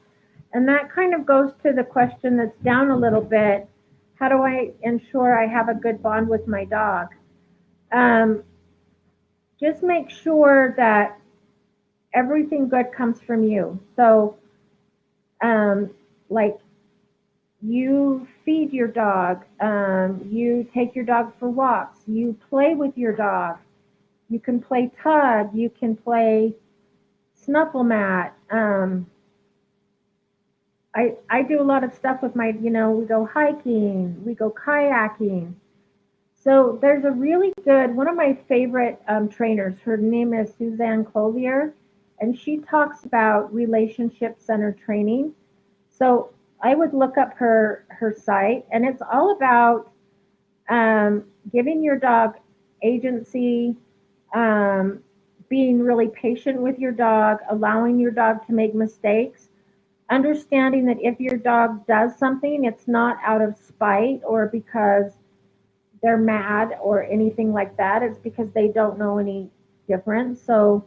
And that kind of goes to the question that's down a little bit. How do I ensure I have a good bond with my dog? Um, just make sure that everything good comes from you. So, like you feed your dog, you take your dog for walks, you play with your dog, you can play tug, you can play snuffle mat. I do a lot of stuff with my, we go hiking, we go kayaking. So there's a really good, one of my favorite trainers, her name is Suzanne Clothier, and she talks about relationship centered training. So I would look up her site, and it's all about giving your dog agency, um, being really patient with your dog, allowing your dog to make mistakes, understanding that if your dog does something, it's not out of spite or because they're mad or anything like that. It's because they don't know any different. So,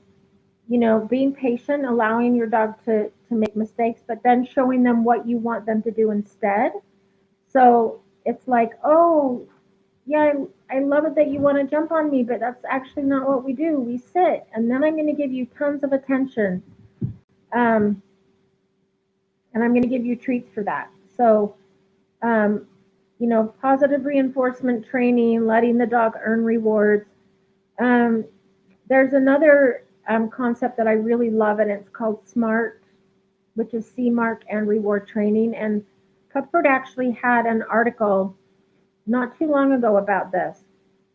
being patient, allowing your dog to make mistakes, but then showing them what you want them to do instead. So it's like, oh, yeah, I love it that you want to jump on me, but that's actually not what we do. We sit, and then I'm going to give you tons of attention. Um, and I'm going to give you treats for that. So, um, positive reinforcement training, letting the dog earn rewards. Um, there's another concept that I really love, and it's called SMART, which is C mark and reward training. And Cupford actually had an article not too long ago about this.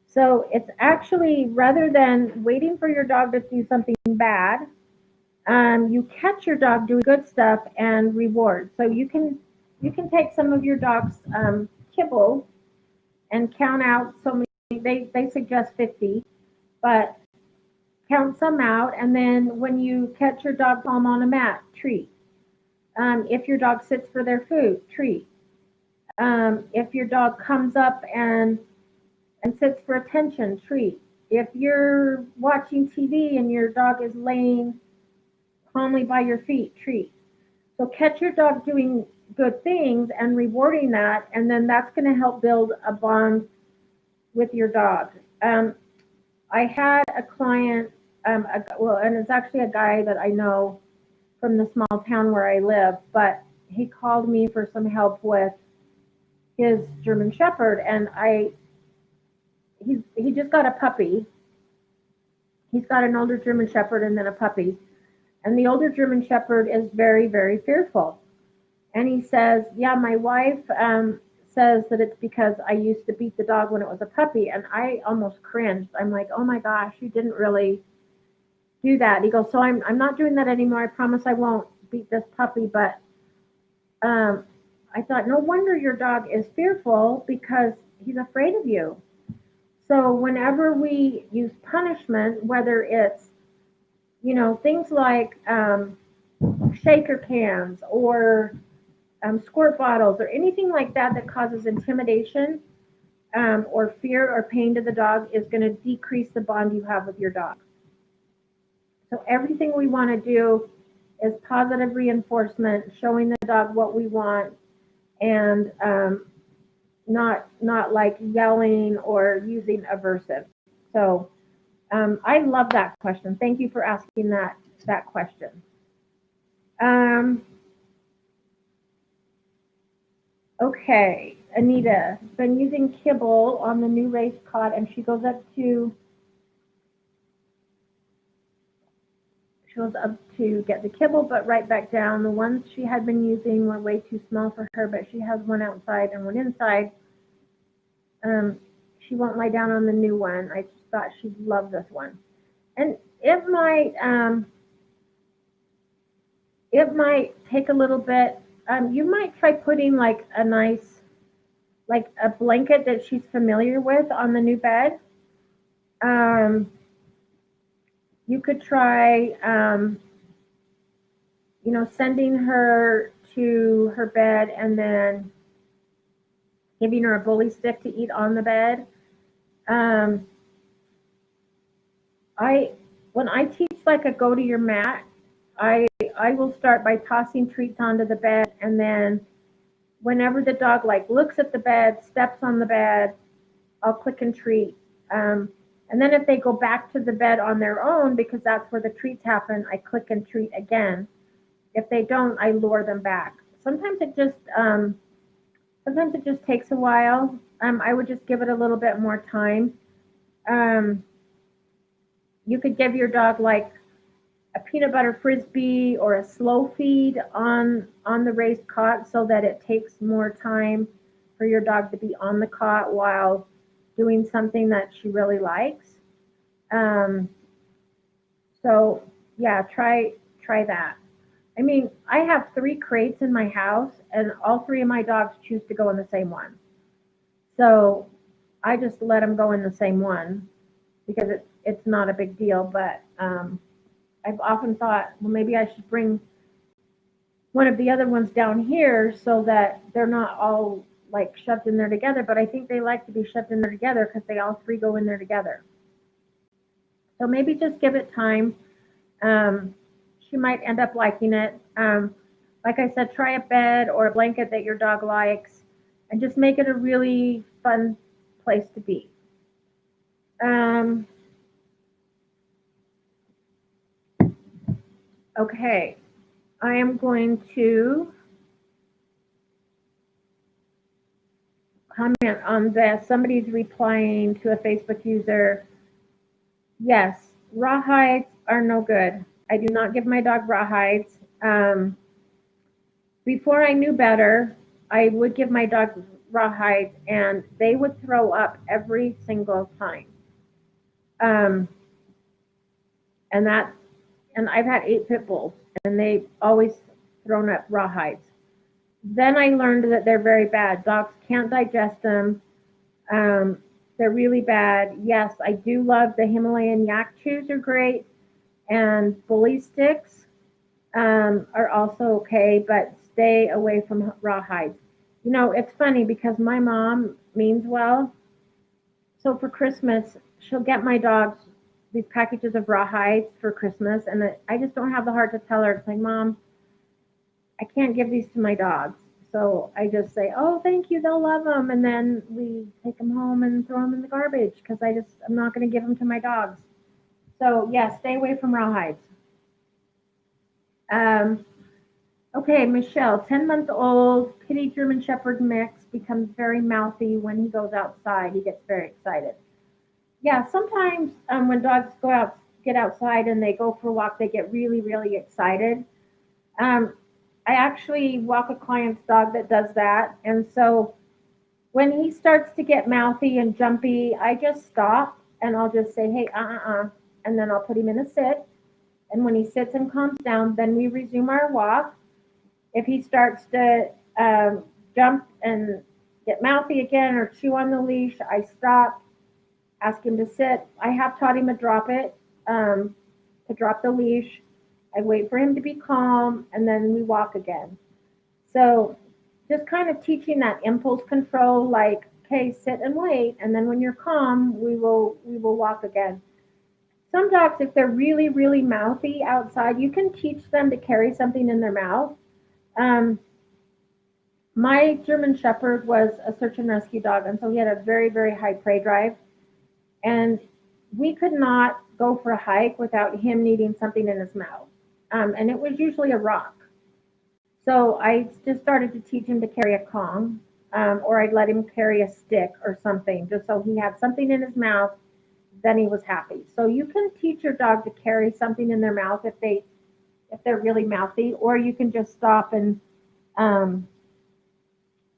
So it's actually rather than waiting for your dog to do something bad, you catch your dog doing good stuff and reward. So you can take some of your dog's kibble and count out so many. They suggest 50, but count some out, and then when you catch your dog palm on a mat, treat. If your dog sits for their food, treat. If your dog comes up and sits for attention, treat. If you're watching TV and your dog is laying calmly by your feet, treat. So catch your dog doing good things and rewarding that, and then that's going to help build a bond with your dog. I had a client, and it's actually a guy that I know from the small town where I live, but he called me for some help with his German Shepherd, and he just got a puppy. He's got an older German Shepherd and then a puppy, and the older German Shepherd is very, very fearful. And he says, yeah, my wife says that it's because I used to beat the dog when it was a puppy. And I almost cringed. I'm like, oh my gosh, you didn't really do that. He goes, so I'm not doing that anymore. I promise I won't beat this puppy. But I thought, no wonder your dog is fearful because he's afraid of you. So whenever we use punishment, whether it's, things like shaker cans or squirt bottles or anything like that that causes intimidation or fear or pain to the dog is going to decrease the bond you have with your dog. So everything we want to do is positive reinforcement, showing the dog what we want, and not like yelling or using aversive. So I love that question. Thank you for asking that question. Um, Okay, Anita, been using kibble on the new race cot, and she goes up to She was up to get the kibble, but right back down. The ones she had been using were way too small for her, but she has one outside and one inside. She won't lie down on the new one. I just thought she'd love this one. And it might take a little bit. You might try putting like a nice, like a blanket that she's familiar with on the new bed. Um, you could try, sending her to her bed and then giving her a bully stick to eat on the bed. Um, I when I teach like a go to your mat, I will start by tossing treats onto the bed, and then whenever the dog like looks at the bed, steps on the bed, I'll click and treat. And then if they go back to the bed on their own, because that's where the treats happen, I click and treat again. If they don't, I lure them back. Sometimes it just takes a while. I would just give it a little bit more time. Um, you could give your dog like a peanut butter frisbee or a slow feed on the raised cot so that it takes more time for your dog to be on the cot while doing something that she really likes. Um, so yeah, try that. I mean, I have 3 crates in my house, and all 3 of my dogs choose to go in the same one. So I just let them go in the same one because it's not a big deal. But I've often thought, well, maybe I should bring one of the other ones down here so that they're not all like shoved in there together. But I think they like to be shoved in there together because they all 3 go in there together. So maybe just give it time. Um, she might end up liking it. Like I said, try a bed or a blanket that your dog likes and just make it a really fun place to be. Um, okay, I am going to comment on this. Somebody's replying to a Facebook user. Yes, rawhides are no good. I do not give my dog rawhides. Before I knew better, I would give my dog rawhides, and they would throw up every single time. Um, and that, and I've had 8 pit bulls, and they've always thrown up rawhides. Then I learned that they're very bad. Dogs can't digest them. Um, they're really bad. Yes, I do love the Himalayan yak chews are great, and bully sticks are also okay, but stay away from rawhides. It's funny because my mom means well. So for Christmas, she'll get my dogs these packages of rawhides for Christmas, and I just don't have the heart to tell her. It's like, Mom, I can't give these to my dogs. So I just say, oh, thank you, they'll love them. And then we take them home and throw them in the garbage because I'm not going to give them to my dogs. So, yeah, stay away from rawhides. Um, okay, Michelle, 10-month-old pitty German Shepherd mix becomes very mouthy when he goes outside. He gets very excited. Yeah, sometimes when dogs get outside and they go for a walk, they get really, really excited. Um, I actually walk a client's dog that does that. And so when he starts to get mouthy and jumpy, I just stop and I'll just say, hey, and then I'll put him in a sit. And when he sits and calms down, then we resume our walk. If he starts to jump and get mouthy again or chew on the leash, I stop, ask him to sit. I have taught him to drop the leash. I wait for him to be calm, and then we walk again. So just kind of teaching that impulse control, like, okay, sit and wait, and then when you're calm, we will walk again. Some dogs, if they're really, really mouthy outside, you can teach them to carry something in their mouth. Um, my German Shepherd was a search and rescue dog, and so he had a very, very high prey drive. And we could not go for a hike without him needing something in his mouth. And it was usually a rock. So I just started to teach him to carry a Kong, or I'd let him carry a stick or something, just so he had something in his mouth then he was happy. So you can teach your dog to carry something in their mouth if they're really mouthy, or you can just stop um,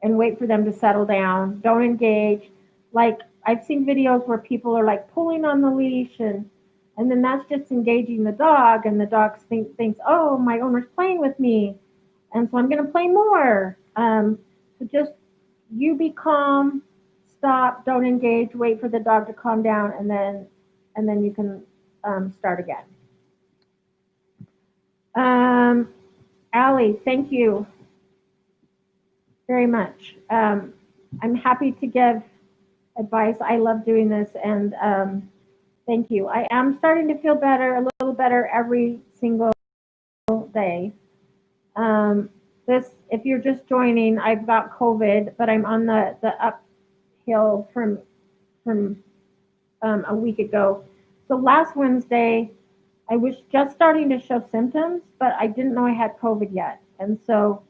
and wait for them to settle down. Don't engage. Like I've seen videos where people are like pulling on the leash and then that's just engaging the dog, and the dog thinks, oh, my owner's playing with me, and so I'm going to play more. So just you be calm, stop, don't engage, wait for the dog to calm down, and then you can start again. Um, Allie, thank you very much. I'm happy to give advice. I love doing this, and thank you. I am starting to feel better, a little better every single day. Um, if you're just joining, I've got COVID, but I'm on the uphill from a week ago. So last Wednesday, I was just starting to show symptoms, but I didn't know I had COVID yet. And so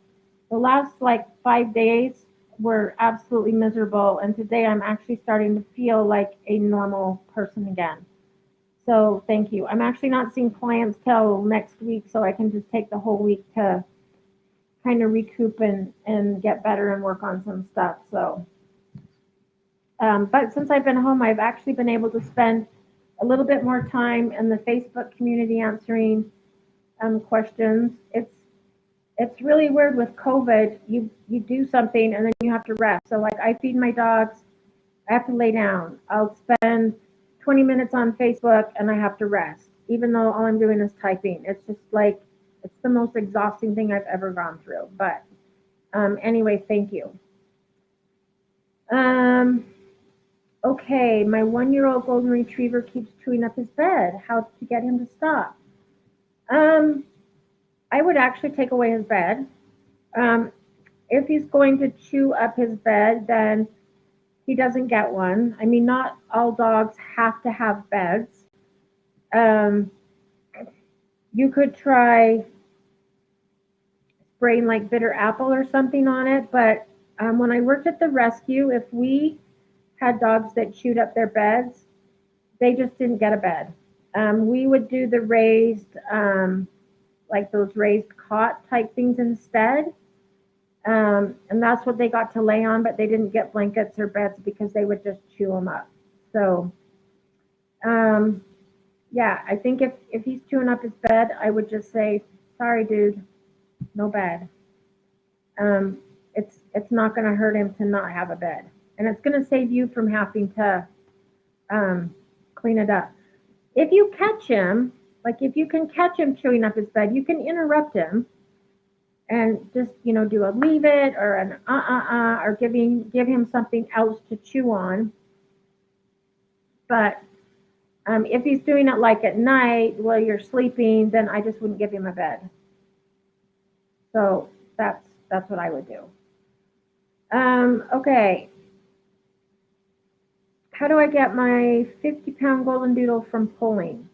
the last like 5 days were absolutely miserable. And today I'm actually starting to feel like a normal person again. So thank you. I'm actually not seeing clients till next week, so I can just take the whole week to kind of recoup and get better and work on some stuff. So, but since I've been home, I've actually been able to spend a little bit more time in the Facebook community answering questions. It's really weird with COVID. You do something and then you have to rest. So like I feed my dogs, I have to lay down. I'll spend 20 minutes on Facebook and I have to rest, even though all I'm doing is typing. It's just like it's the most exhausting thing I've ever gone through. But anyway, thank you. Um, okay, my 1-year-old golden retriever keeps chewing up his bed. How to get him to stop? Um, I would actually take away his bed. Um, if he's going to chew up his bed, then he doesn't get one. I mean, not all dogs have to have beds. Um, you could try spraying like bitter apple or something on it, but when I worked at the rescue, if we had dogs that chewed up their beds, they just didn't get a bed. We would do the raised, like those raised cot type things instead. And that's what they got to lay on, but they didn't get blankets or beds because they would just chew them up. So, um, yeah, I think if he's chewing up his bed, I would just say, sorry, dude, no bed. Um, it's not going to hurt him to not have a bed, and it's going to save you from having to clean it up. If you catch him, like if you can catch him chewing up his bed, you can interrupt him and just do a leave it or an or give him something else to chew on. But if he's doing it like at night while you're sleeping, then I just wouldn't give him a bed. So that's what I would do. Okay. How do I get my 50-pound golden doodle from pulling?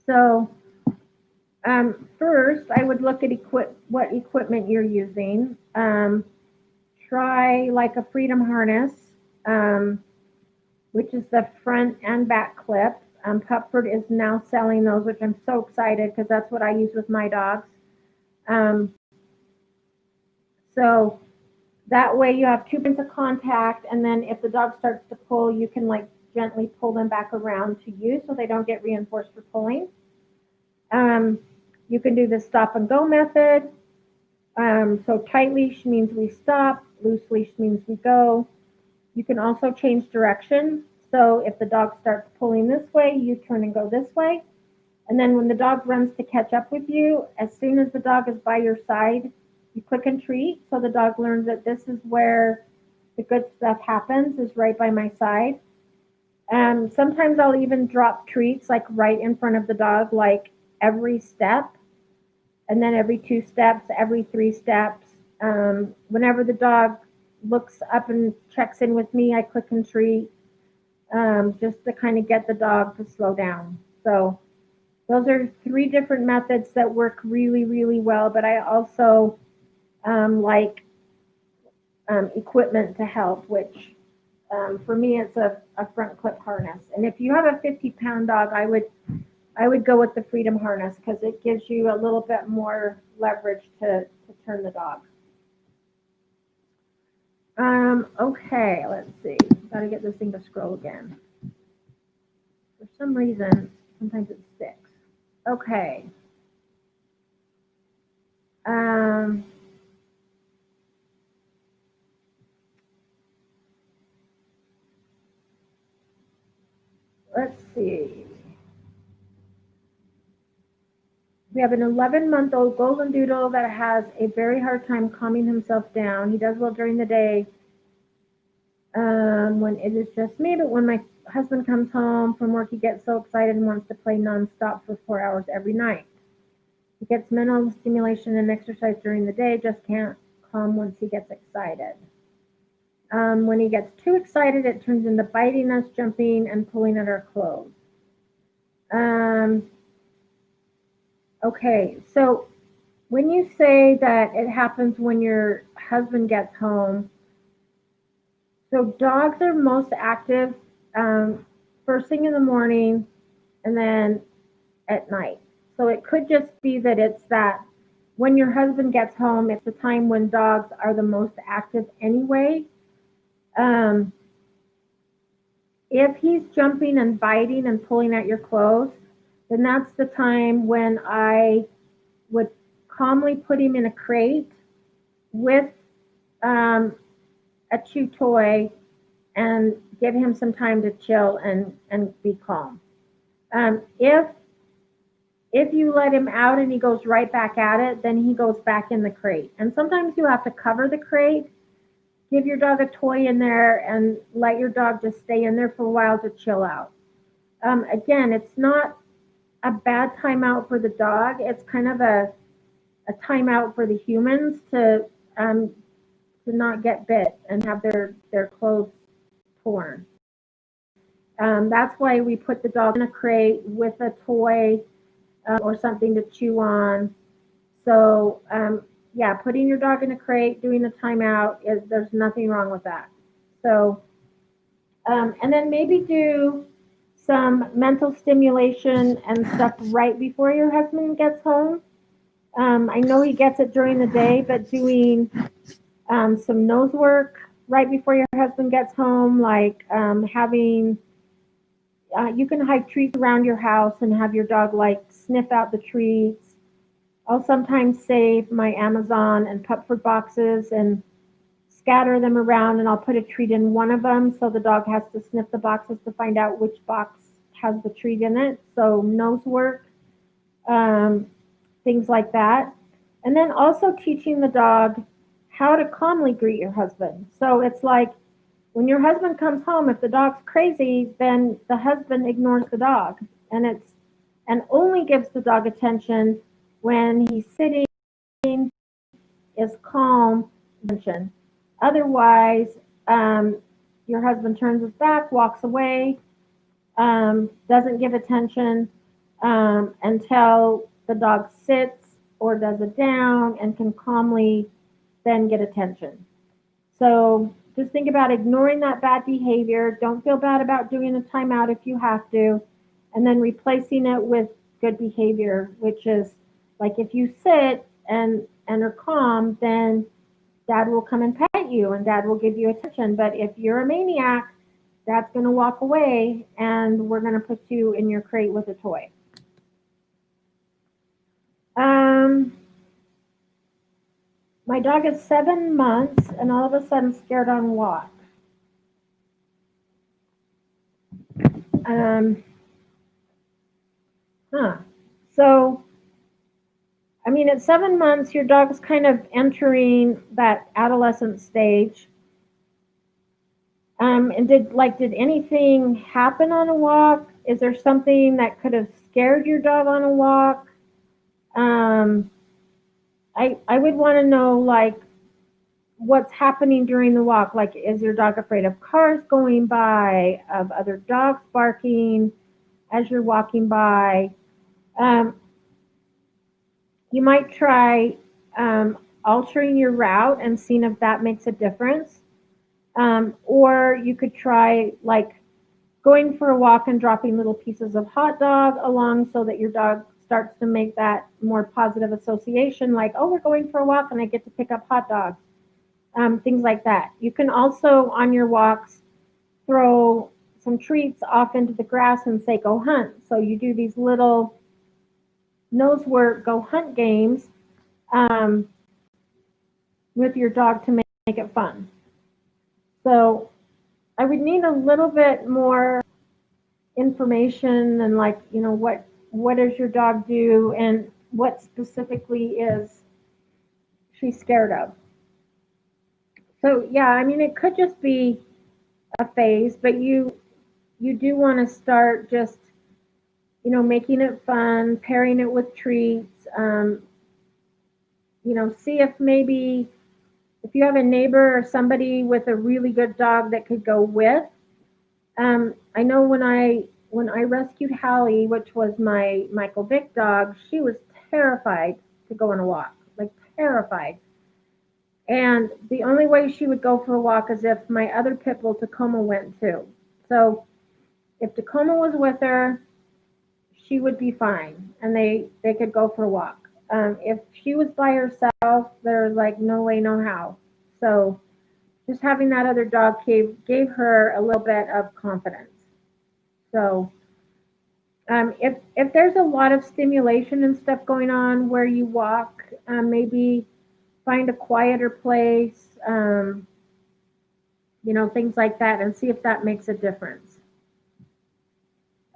So first, I would look at what equipment you're using. Try like a freedom harness, which is the front and back clip. Pupford is now selling those, which I'm so excited because that's what I use with my dogs. So that way you have 2 points of contact, and then if the dog starts to pull, you can like gently pull them back around to you so they don't get reinforced for pulling. You can do the stop and go method. So tight leash means we stop, loose leash means we go. You can also change direction. So if the dog starts pulling this way, you turn and go this way. And then when the dog runs to catch up with you, as soon as the dog is by your side, you click and treat. So the dog learns that this is where the good stuff happens, is right by my side. Sometimes I'll even drop treats like right in front of the dog, like every step, and then every 2 steps, every 3 steps. Whenever the dog looks up and checks in with me, I click and treat, just to kind of get the dog to slow down. So those are 3 different methods that work really, really well, but I also like equipment to help, which For me, it's a front clip harness. And if you have a 50-pound dog, I would go with the freedom harness because it gives you a little bit more leverage to turn the dog. Okay, let's see. Gotta get this thing to scroll again. For some reason, sometimes it sticks. Okay. Um, let's see. We have an 11-month-old golden doodle that has a very hard time calming himself down. He does well during the day when it is just me, but when my husband comes home from work, he gets so excited and wants to play nonstop for 4 hours every night. He gets mental stimulation and exercise during the day, just can't calm once he gets excited. When he gets too excited, it turns into biting us, jumping, and pulling at our clothes. Okay, so when you say that it happens when your husband gets home, so dogs are most active first thing in the morning and then at night. So it could just be that it's that when your husband gets home, it's the time when dogs are the most active anyway. Um, if he's jumping and biting and pulling at your clothes, then that's the time when I would calmly put him in a crate with a chew toy and give him some time to chill and be calm. If you let him out and he goes right back at it, then he goes back in the crate. And sometimes you have to cover the crate, give your dog a toy in there, and let your dog just stay in there for a while to chill out. Again, it's not a bad timeout for the dog. It's kind of a timeout for the humans to not get bit and have their clothes torn. That's why we put the dog in a crate with a toy or something to chew on. So yeah, putting your dog in a crate, doing a timeout, there's nothing wrong with that. So and then maybe do some mental stimulation and stuff right before your husband gets home. I know he gets it during the day, but doing some nose work right before your husband gets home, like having you can hide treats around your house and have your dog like sniff out the treats. I'll sometimes save my Amazon and Pupford boxes and scatter them around, and I'll put a treat in one of them so the dog has to sniff the boxes to find out which box has the treat in it. So nose work, things like that. And then also teaching the dog how to calmly greet your husband. So it's like when your husband comes home, if the dog's crazy, then the husband ignores the dog and only gives the dog attention when he's sitting, is calm, attention. Otherwise, your husband turns his back, walks away, doesn't give attention until the dog sits or does it down and can calmly then get attention. So just think about ignoring that bad behavior. Don't feel bad about doing a timeout if you have to, and then replacing it with good behavior, which is like if you sit and are calm, then dad will come and pet you and dad will give you attention. But if you're a maniac, dad's going to walk away and we're going to put you in your crate with a toy. My dog is 7 months and all of a sudden scared on walk. So, I mean, at 7 months, your dog's kind of entering that adolescent stage. And did anything happen on a walk? Is there something that could have scared your dog on a walk? I would want to know like what's happening during the walk. Like, is your dog afraid of cars going by, of other dogs barking as you're walking by? You might try altering your route and seeing if that makes a difference. Or you could try like going for a walk and dropping little pieces of hot dog along so that your dog starts to make that more positive association, like, oh, we're going for a walk and I get to pick up hot dogs, things like that. You can also, on your walks, throw some treats off into the grass and say, go hunt. So you do these little nose work, go hunt games um, with your dog to make it fun. So I would need a little bit more information and like, what does your dog do and what specifically is she scared of. So yeah, I mean it could just be a phase, but you do want to start just making it fun, pairing it with treats. See if maybe if you have a neighbor or somebody with a really good dog that could go with. I know when I rescued Hallie, which was my Michael Vick dog, she was terrified to go on a walk, like terrified. And the only way she would go for a walk is if my other pit bull Tacoma went too. So if Tacoma was with her, she would be fine, and they could go for a walk. If she was by herself, there's like no way, no how. So just having that other dog gave her a little bit of confidence. So if there's a lot of stimulation and stuff going on where you walk, maybe find a quieter place, things like that, and see if that makes a difference.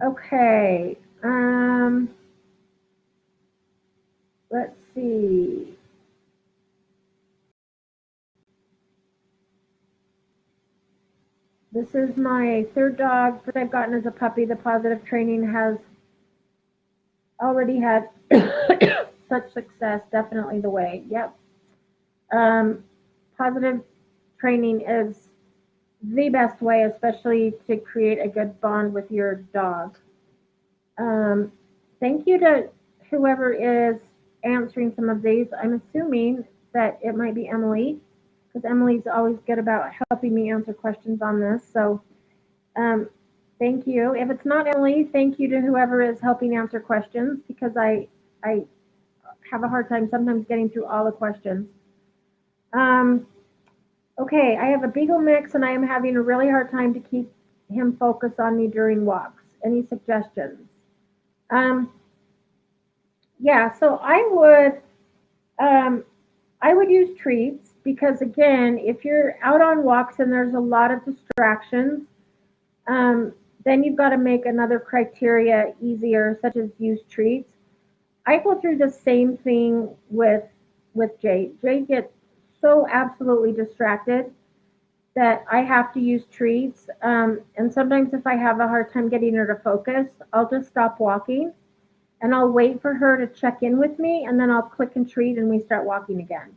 Okay. Let's see. This is my third dog that I've gotten as a puppy. The positive training has already had such success. Definitely the way. Yep. Um, Positive training is the best way, especially to create a good bond with your dog. Um, Thank you to whoever is answering some of these. I'm assuming that it might be Emily, because Emily's always good about helping me answer questions on this. So um, thank you. If it's not Emily, thank you to whoever is helping answer questions, because I have a hard time sometimes getting through all the questions. Um, okay, I have a beagle mix and I am having a really hard time to keep him focused on me during walks. Any suggestions? Um, yeah, so I would use treats because again, if you're out on walks and there's a lot of distractions, um, then you've got to make another criteria easier, such as use treats. I go through the same thing with Jade. Jade gets so absolutely distracted that I have to use treats. And sometimes if I have a hard time getting her to focus, I'll just stop walking and I'll wait for her to check in with me, and then I'll click and treat and we start walking again.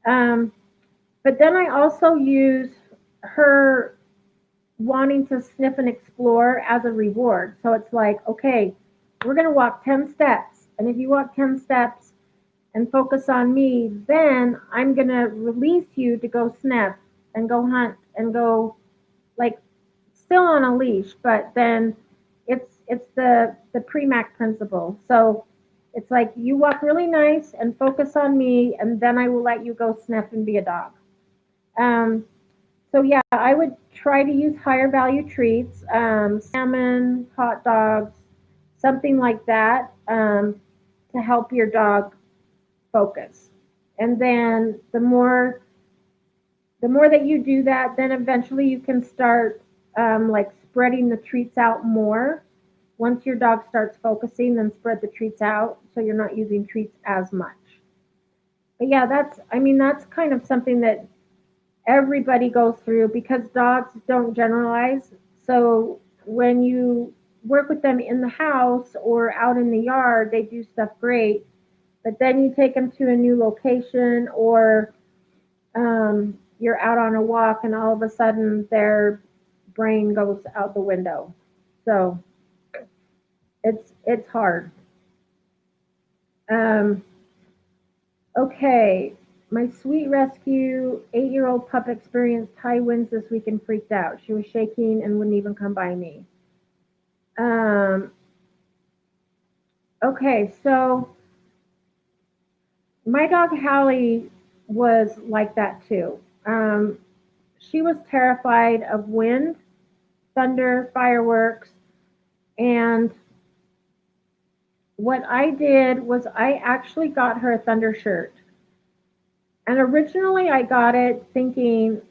Um, but then I also use her wanting to sniff and explore as a reward. So it's like, okay, we're going to walk 10 steps. And if you walk 10 steps and focus on me, then I'm going to release you to go sniff and go hunt and go, like, still on a leash, but then it's the Premack principle. So it's like you walk really nice and focus on me, and then I will let you go sniff and be a dog. Um, so yeah, I would try to use higher value treats, salmon, hot dogs, something like that, to help your dog focus. And then the more that you do that, then eventually you can start like spreading the treats out more. Once your dog starts focusing, then spread the treats out so you're not using treats as much. But yeah, that's kind of something that everybody goes through because dogs don't generalize. So when you work with them in the house or out in the yard, they do stuff great. But then you take them to a new location or you're out on a walk and all of a sudden their brain goes out the window. So it's hard. Um, okay. My sweet rescue 8-year-old pup experienced high winds this week and freaked out. She was shaking and wouldn't even come by me. Um, okay, so my dog Hallie was like that too. She was terrified of wind, thunder, fireworks, and what I did was I actually got her a thunder shirt. And originally I got it thinking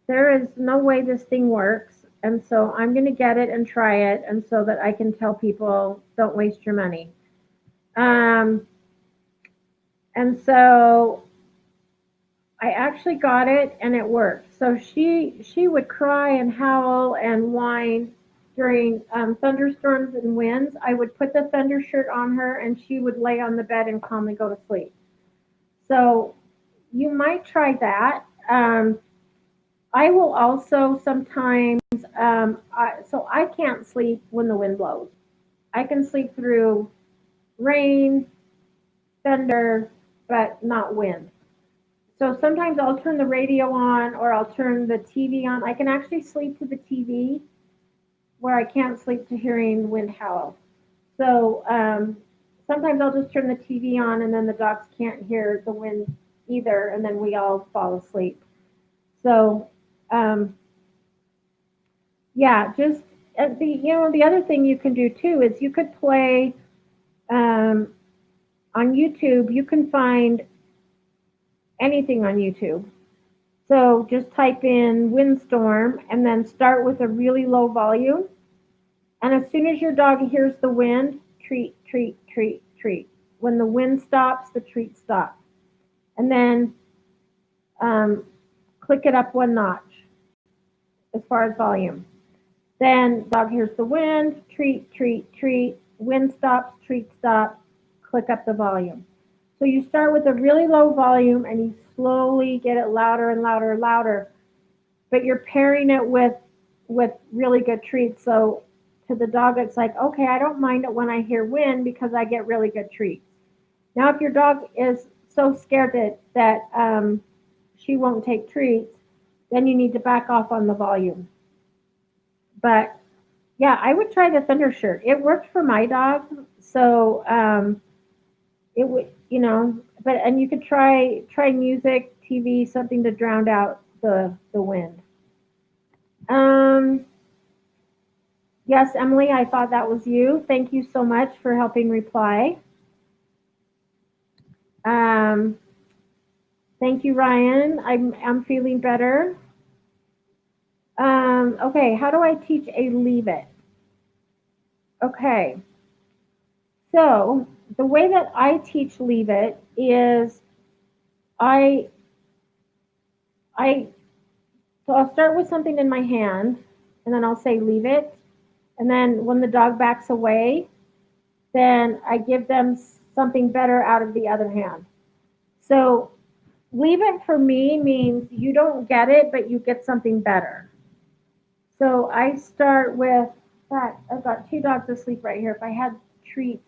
there is no way this thing works. And so I'm going to get it and try it. And so that I can tell people don't waste your money. Um, and so I actually got it and it worked. So she would cry and howl and whine during thunderstorms and winds. I would put the thunder shirt on her and she would lay on the bed and calmly go to sleep. So you might try that. I will also sometimes, so I can't sleep when the wind blows. I can sleep through rain, thunder, but not wind. So sometimes I'll turn the radio on or I'll turn the TV on. I can actually sleep to the TV where I can't sleep to hearing wind howl. So sometimes I'll just turn the TV on and then the dogs can't hear the wind either, and then we all fall asleep. So um, yeah, just the other thing you can do too is you could play um, on YouTube. You can find anything on YouTube. So just type in windstorm and then start with a really low volume. And as soon as your dog hears the wind, treat, treat, treat, treat. When the wind stops, the treat stops. And then um, click it up one notch as far as volume. Then dog hears the wind, treat, treat, treat. Wind stops, treat stops. Click up the volume. So you start with a really low volume and you slowly get it louder and louder and louder. But you're pairing it with really good treats. So to the dog, it's like, okay, I don't mind it when I hear wind because I get really good treats. Now, if your dog is so scared that she won't take treats, then you need to back off on the volume. But yeah, I would try the thunder shirt. It worked for my dog, so it would, But and you could try music, TV, something to drown out the wind. Um, yes, Emily, I thought that was you. Thank you so much for helping reply. Um, thank you, Ryan. I'm feeling better. Okay, how do I teach a leave it? Okay, so the way that I teach leave it is I I so I'll start with something in my hand and then I'll say leave it. And then when the dog backs away, then I give them something better out of the other hand. So leave it for me means you don't get it, but you get something better. So I start with that. I've got two dogs asleep right here. If I had treats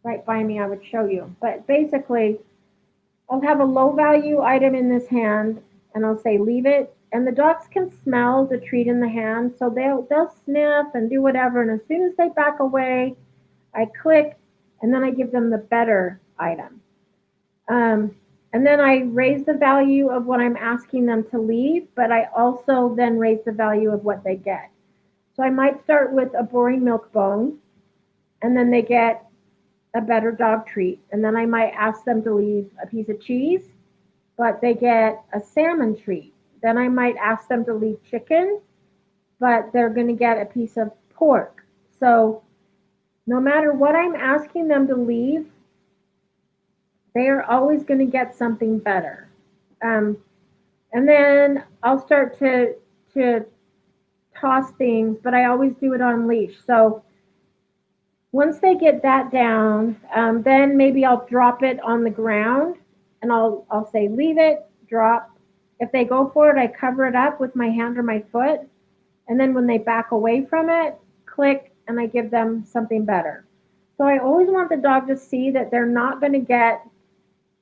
right by me, I would show you. But basically, I'll have a low value item in this hand and I'll say leave it. And the dogs can smell the treat in the hand, so they'll sniff and do whatever. And as soon as they back away, I click and then I give them the better item. And then I raise the value of what I'm asking them to leave, but I also then raise the value of what they get. So I might start with a boring milk bone, and then they get a better dog treat. And then I might ask them to leave a piece of cheese, but they get a salmon treat. Then I might ask them to leave chicken, but they're going to get a piece of pork. So no matter what I'm asking them to leave, they are always going to get something better. Um, and then I'll start to toss things, but I always do it on leash. So once they get that down, then maybe I'll drop it on the ground and I'll say leave it, drop. If they go for it, I cover it up with my hand or my foot. And then when they back away from it, click and I give them something better. So I always want the dog to see that they're not going to get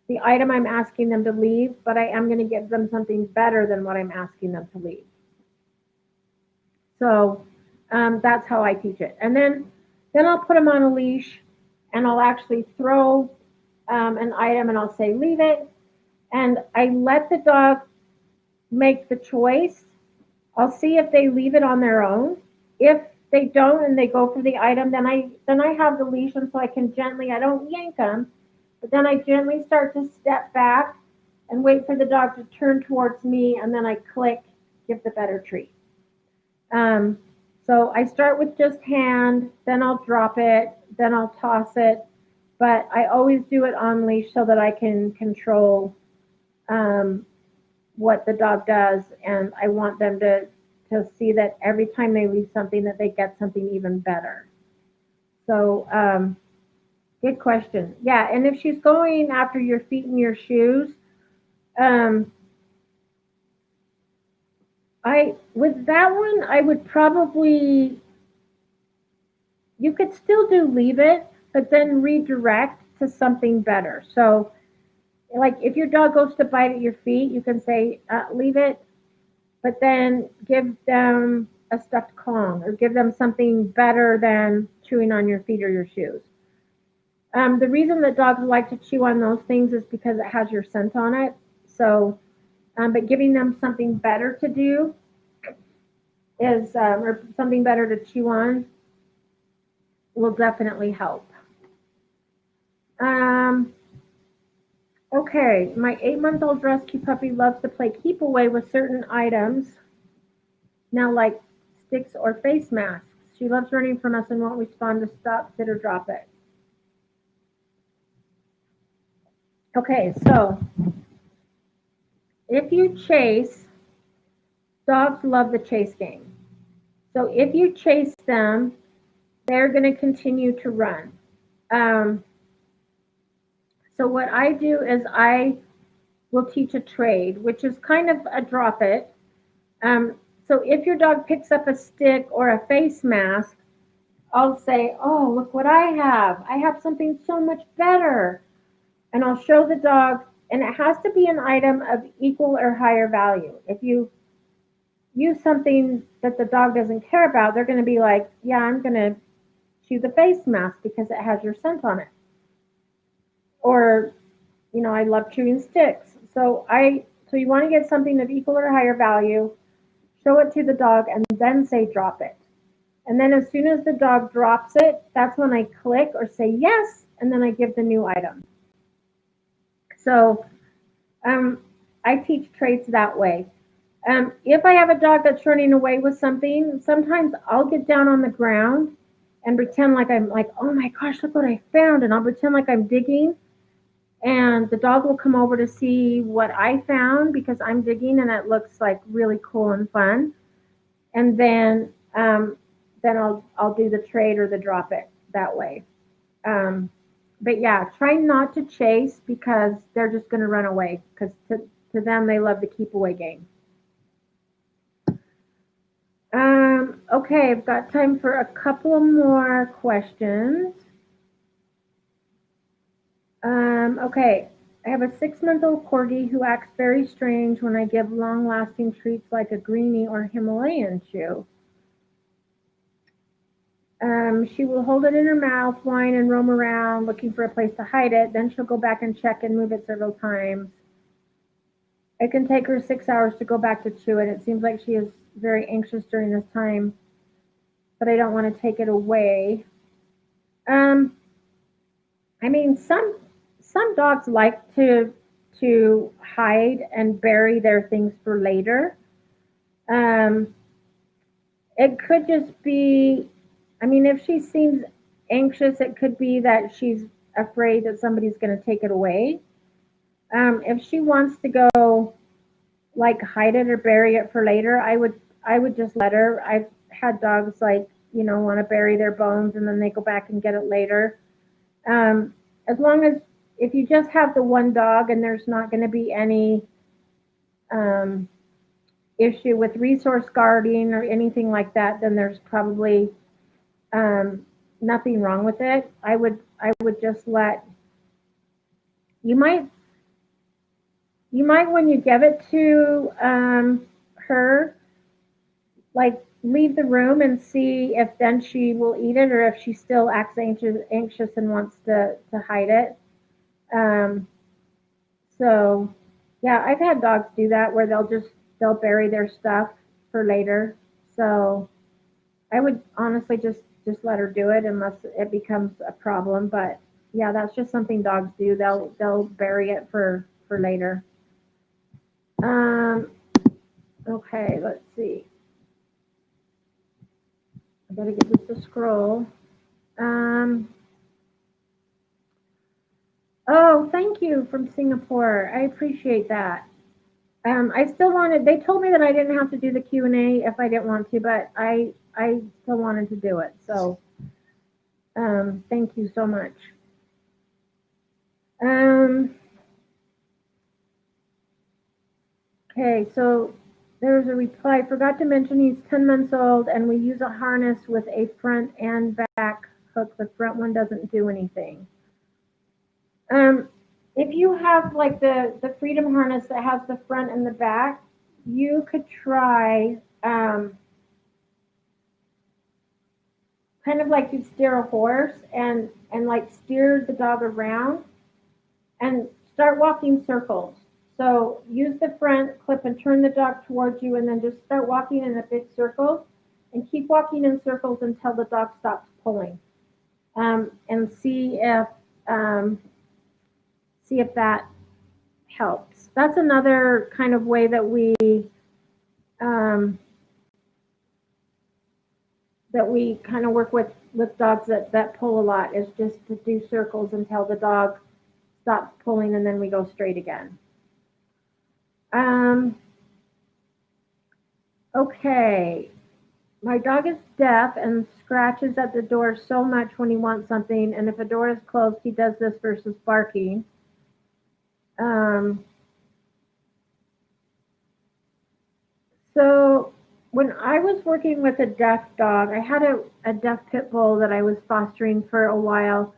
the item I'm asking them to leave, but I am going to give them something better than what I'm asking them to leave. So that's how I teach it. And then I'll put them on a leash, and I'll actually throw an item, and I'll say leave it, and I let the dog make the choice. I'll see if they leave it on their own. If they don't and they go for the item, then I have the leash, and so I can gently, I don't yank them, but then I gently start to step back and wait for the dog to turn towards me, and then I click, give the better treat. Um, so I start with just hand, then I'll drop it, then I'll toss it, but I always do it on leash so that I can control um, what the dog does, and I want them to see that every time they leave something that they get something even better. So good question. Yeah, and if she's going after your feet and your shoes, um, I with that one I would probably, you could still do leave it, but then redirect to something better. So like if your dog goes to bite at your feet, you can say leave it, but then give them a stuffed Kong or give them something better than chewing on your feet or your shoes. The reason that dogs like to chew on those things is because it has your scent on it. So, but giving them something better to do is, or something better to chew on will definitely help. Um, okay, my 8-month-old rescue puppy loves to play keep away with certain items. Now, like sticks or face masks. She loves running from us and won't respond to stop, sit, or drop it. Okay, so if you chase, dogs love the chase game. So if you chase them, they're going to continue to run. Um, so what I do is I will teach a trade, which is kind of a drop it. So if your dog picks up a stick or a face mask, I'll say, oh, look what I have. I have something so much better. And I'll show the dog, and it has to be an item of equal or higher value. If you use something that the dog doesn't care about, they're going to be like, yeah, I'm going to chew the face mask because it has your scent on it. Or, I love chewing sticks. So you want to get something of equal or higher value, show it to the dog, and then say drop it. And then as soon as the dog drops it, that's when I click or say yes, and then I give the new item. So um, I teach traits that way. If I have a dog that's running away with something, sometimes I'll get down on the ground and pretend like I'm like, oh my gosh, look what I found. And I'll pretend like I'm digging. And the dog will come over to see what I found because I'm digging and it looks like really cool and fun. And then I'll do the trade or the drop it that way. But yeah, try not to chase because they're just going to run away because to them they love the keep away game. Okay, I've got time for a couple more questions. Okay, I have a 6-month-old corgi who acts very strange when I give long-lasting treats like a greenie or Himalayan chew. She will hold it in her mouth, whine, and roam around looking for a place to hide it. Then she'll go back and check and move it several times. It can take her 6 hours to go back to chew it. It seems like she is very anxious during this time, but I don't want to take it away. I mean, some dogs like to hide and bury their things for later. Um, it could just be, I mean, if she seems anxious, it could be that she's afraid that somebody's going to take it away. If she wants to go like hide it or bury it for later, I would just let her. I've had dogs like want to bury their bones and then they go back and get it later. As long as if you just have the one dog and there's not going to be any um, issue with resource guarding or anything like that, then there's probably nothing wrong with it. I would just let, you might You might, when you give it to her, like leave the room and see if then she will eat it or if she still acts anxious and wants to hide it. Um, so yeah, I've had dogs do that where they'll bury their stuff for later. So I would honestly just let her do it unless it becomes a problem. But yeah, that's just something dogs do. They'll bury it for later. Um, okay, let's see. I gotta get this to scroll. Um, oh, thank you from Singapore. I appreciate that. I still wanted. They told me that I didn't have to do the Q&A if I didn't want to, but I still wanted to do it. So thank you so much. Um, okay, so there's a reply. Forgot to mention he's 10 months old, and we use a harness with a front and back hook. The front one doesn't do anything. Um, if you have like the freedom harness that has the front and the back, you could try kind of like you steer a horse and like steer the dog around and start walking circles. So use the front clip and turn the dog towards you, and then just start walking in a big circle and keep walking in circles until the dog stops pulling. And um, see if that helps. That's another kind of way um, that we kind of work with dogs that pull a lot is just to do circles until the dog stops pulling, and then we go straight again. Um, okay, my dog is deaf and scratches at the door so much when he wants something, and if a door is closed, he does this versus barking. Um, so when I was working with a deaf dog, I had a deaf pit bull that I was fostering for a while,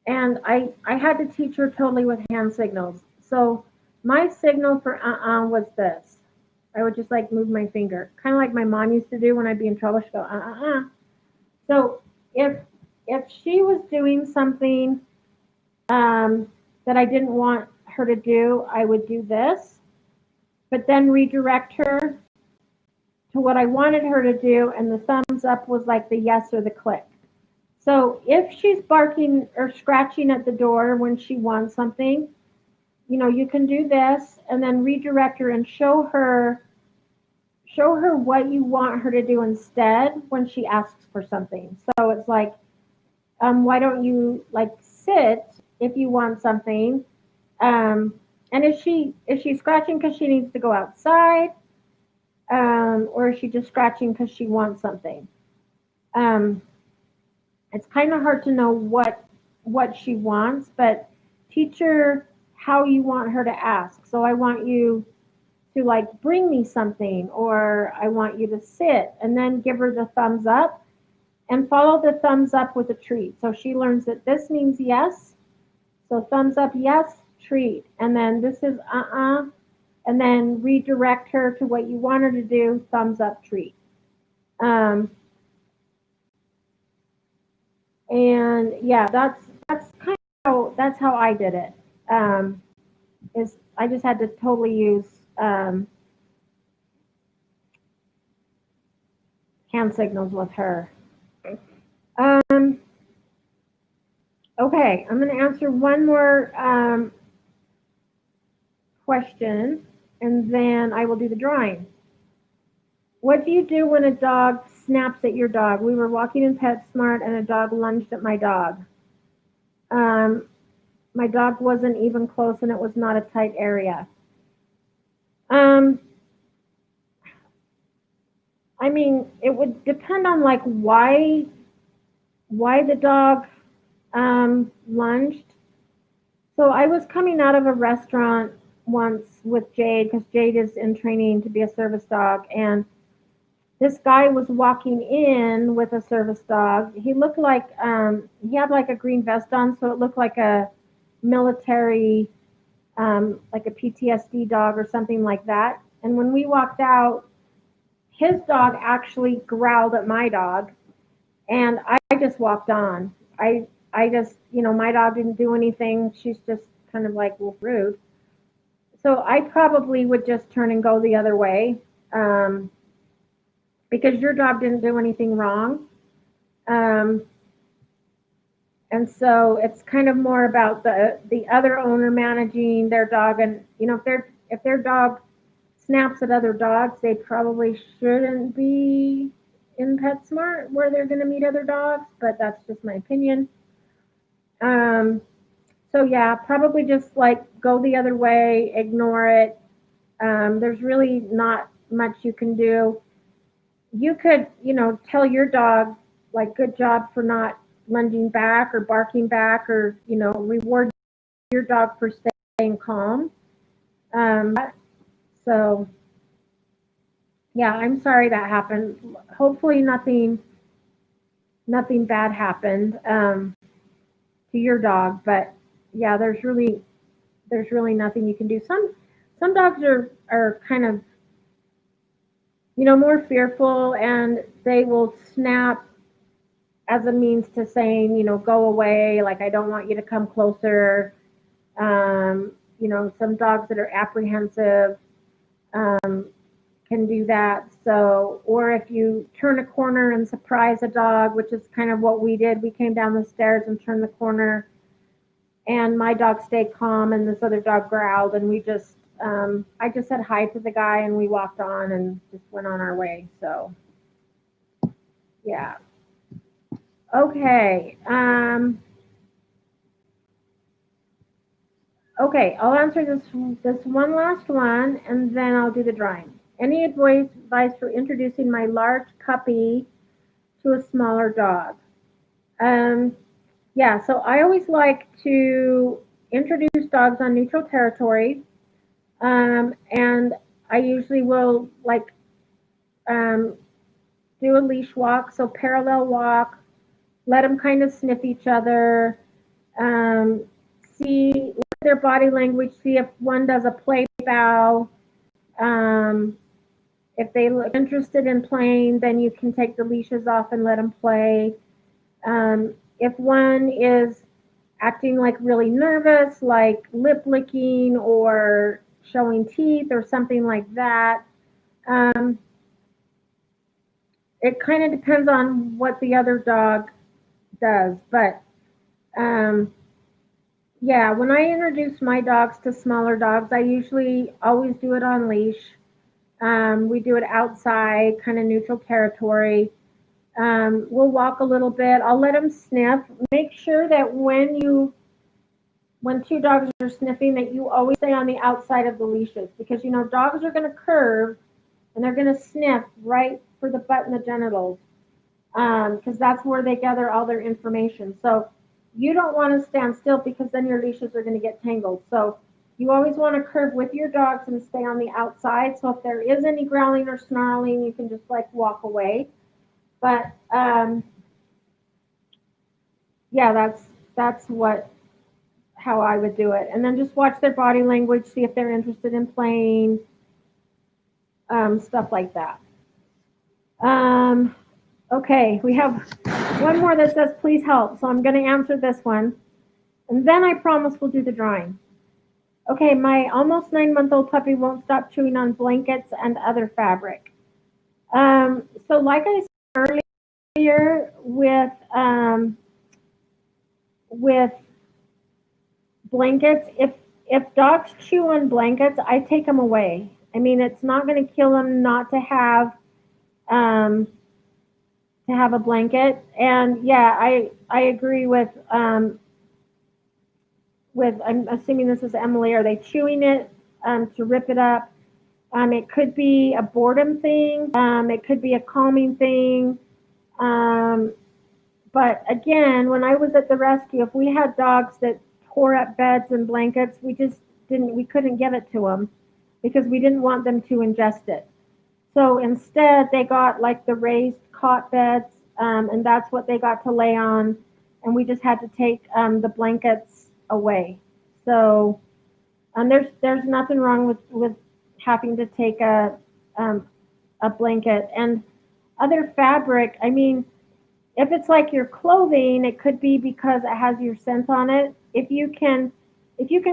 and I had to teach her totally with hand signals. So my signal for was this. I would just like move my finger, kind of like my mom used to do when I'd be in trouble. She'd go So if if she was doing something that I didn't want her to do, I would do this, but then redirect her to what I wanted her to do, and the thumbs up was like the yes or the click. So if she's barking or scratching at the door when she wants something, you can do this and then redirect her and show her what you want her to do instead when she asks for something. So it's like, why don't you like sit if you want something? And is she scratching because she needs to go outside, or is she just scratching because she wants something? Um, it's kind of hard to know what she wants, but teach her how you want her to ask. So I want you to like bring me something, or I want you to sit, and then give her the thumbs up and follow the thumbs up with a treat. So she learns that this means yes. So thumbs up, yes, treat. And then this is and then redirect her to what you want her to do, thumbs up, treat. Um, and yeah, that's kind of that's how I did it. Is I just had to totally use hand signals with her. Um, okay, I'm going to answer one more question, and then I will do the drawing. What do you do when a dog snaps at your dog? We were walking in PetSmart, and a dog lunged at my dog. Um, my dog wasn't even close, and it was not a tight area. Um, I mean, it would depend on like why the dog lunged. So I was coming out of a restaurant once with Jade, because Jade is in training to be a service dog, and this guy was walking in with a service dog. He looked like he had like a green vest on, so it looked like a military like a PTSD dog or something like that. And when we walked out, his dog actually growled at my dog, and I just walked on. I just, my dog didn't do anything. She's just kind of like, well, rude. So I probably would just turn and go the other way, um, because your dog didn't do anything wrong. Um, and so it's kind of more about the other owner managing their dog, and if their dog snaps at other dogs, they probably shouldn't be in PetSmart where they're going to meet other dogs, but that's just my opinion. Um, so yeah, probably just like go the other way, ignore it. There's really not much you can do. You could, tell your dog, like, good job for not lunging back or barking back, or, reward your dog for staying calm. So, yeah, I'm sorry that happened. Hopefully nothing bad happened to your dog, but yeah, there's really nothing you can do. Some dogs are kind of, more fearful, and they will snap as a means to saying, go away, like, I don't want you to come closer. Some dogs that are apprehensive can do that. So, or if you turn a corner and surprise a dog, which is kind of what we did, we came down the stairs and turned the corner, and my dog stayed calm, and this other dog growled, and I just said hi to the guy, and we walked on and just went on our way. So, yeah. Okay. Okay, I'll answer this one last one, and then I'll do the drawing. Any advice for introducing my large puppy to a smaller dog? Um, yeah, so I always like to introduce dogs on neutral territory, and I usually will, like, um, do a leash walk, so parallel walk, let them kind of sniff each other, um, see their body language, see if one does a play bow. Um, if they look interested in playing, then you can take the leashes off and let them play. If one is acting like really nervous, like lip licking or showing teeth or something like that, um, it kind of depends on what the other dog does. But um, yeah, when I introduce my dogs to smaller dogs, I usually always do it on leash. We do it outside, kind of neutral territory. We'll walk a little bit. I'll let them sniff. Make sure that when two dogs are sniffing, that you always stay on the outside of the leashes, because dogs are going to curve and they're going to sniff right for the butt and the genitals, because that's where they gather all their information. So you don't want to stand still, because then your leashes are going to get tangled. So you always want to curve with your dogs and stay on the outside. So if there is any growling or snarling, you can just like walk away. But yeah, that's how I would do it. And then just watch their body language, see if they're interested in playing, stuff like that. Um, okay, we have one more that says, please help. So I'm going to answer this one. And then I promise we'll do the drawing. Okay, my almost 9-month-old puppy won't stop chewing on blankets and other fabric. So like I said earlier, with blankets, if dogs chew on blankets, I take them away. I mean, it's not going to kill them not um, to have a blanket. And yeah, I agree with, I'm assuming this is Emily. Are they chewing it to rip it up? It could be a boredom thing. It could be a calming thing. Um, but again, when I was at the rescue, if we had dogs that tore up beds and blankets, we couldn't give it to them, because we didn't want them to ingest it. So instead, they got like the raised cot beds, and that's what they got to lay on, and we just had to take the blankets away. So There's nothing wrong with having to take um, a blanket and other fabric. I mean, if it's like your clothing, it could be because it has your scent on it. If you can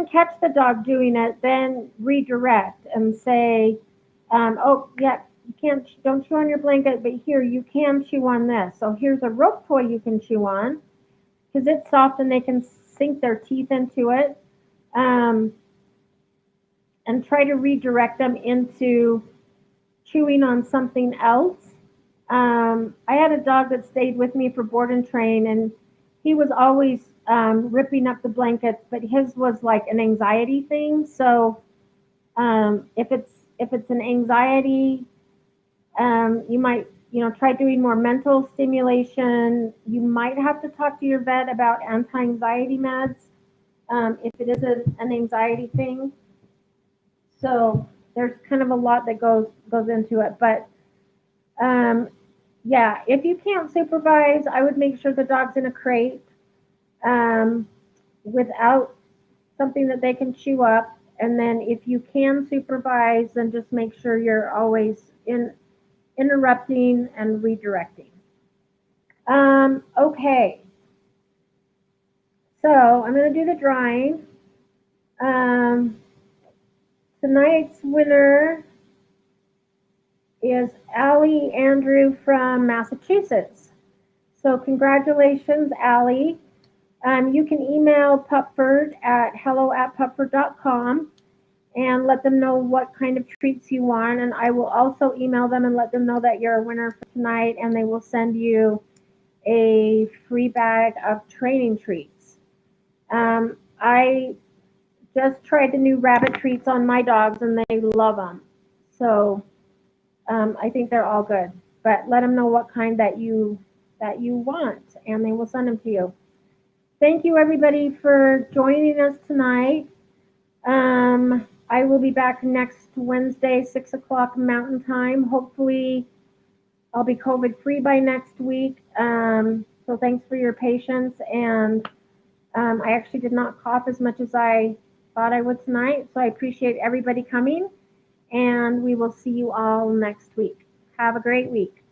catch the dog doing it, then redirect and say, oh yeah, you can't, don't chew on your blanket, but here you can chew on this. So here's a rope toy you can chew on because it's soft and they can sink their teeth into it. Um, and try to redirect them into chewing on something else. I had a dog that stayed with me for board and train, and he was always ripping up the blankets, but his was like an anxiety thing. So if it's an anxiety, you might try doing more mental stimulation. You might have to talk to your vet about anti-anxiety meds if it is an anxiety thing. So there's kind of a lot that goes into it, but um, yeah, if you can't supervise, I would make sure the dog's in a crate um, without something that they can chew up. And then if you can supervise, then just make sure you're always interrupting and redirecting. Okay, so I'm going to do the drawing. Um, tonight's winner is Allie Andrew from Massachusetts. So congratulations, Allie. You can email Pupford at hello@pupford.com and let them know what kind of treats you want. And I will also email them and let them know that you're a winner for tonight, and they will send you a free bag of training treats. I just tried the new rabbit treats on my dogs, and they love them. So I think they're all good. But let them know what kind that you want, and they will send them to you. Thank you, everybody, for joining us tonight. I will be back next Wednesday, 6 o'clock Mountain Time. Hopefully, I'll be COVID free by next week. So thanks for your patience. And I actually did not cough as much as I thought I would tonight. So I appreciate everybody coming. And we will see you all next week. Have a great week.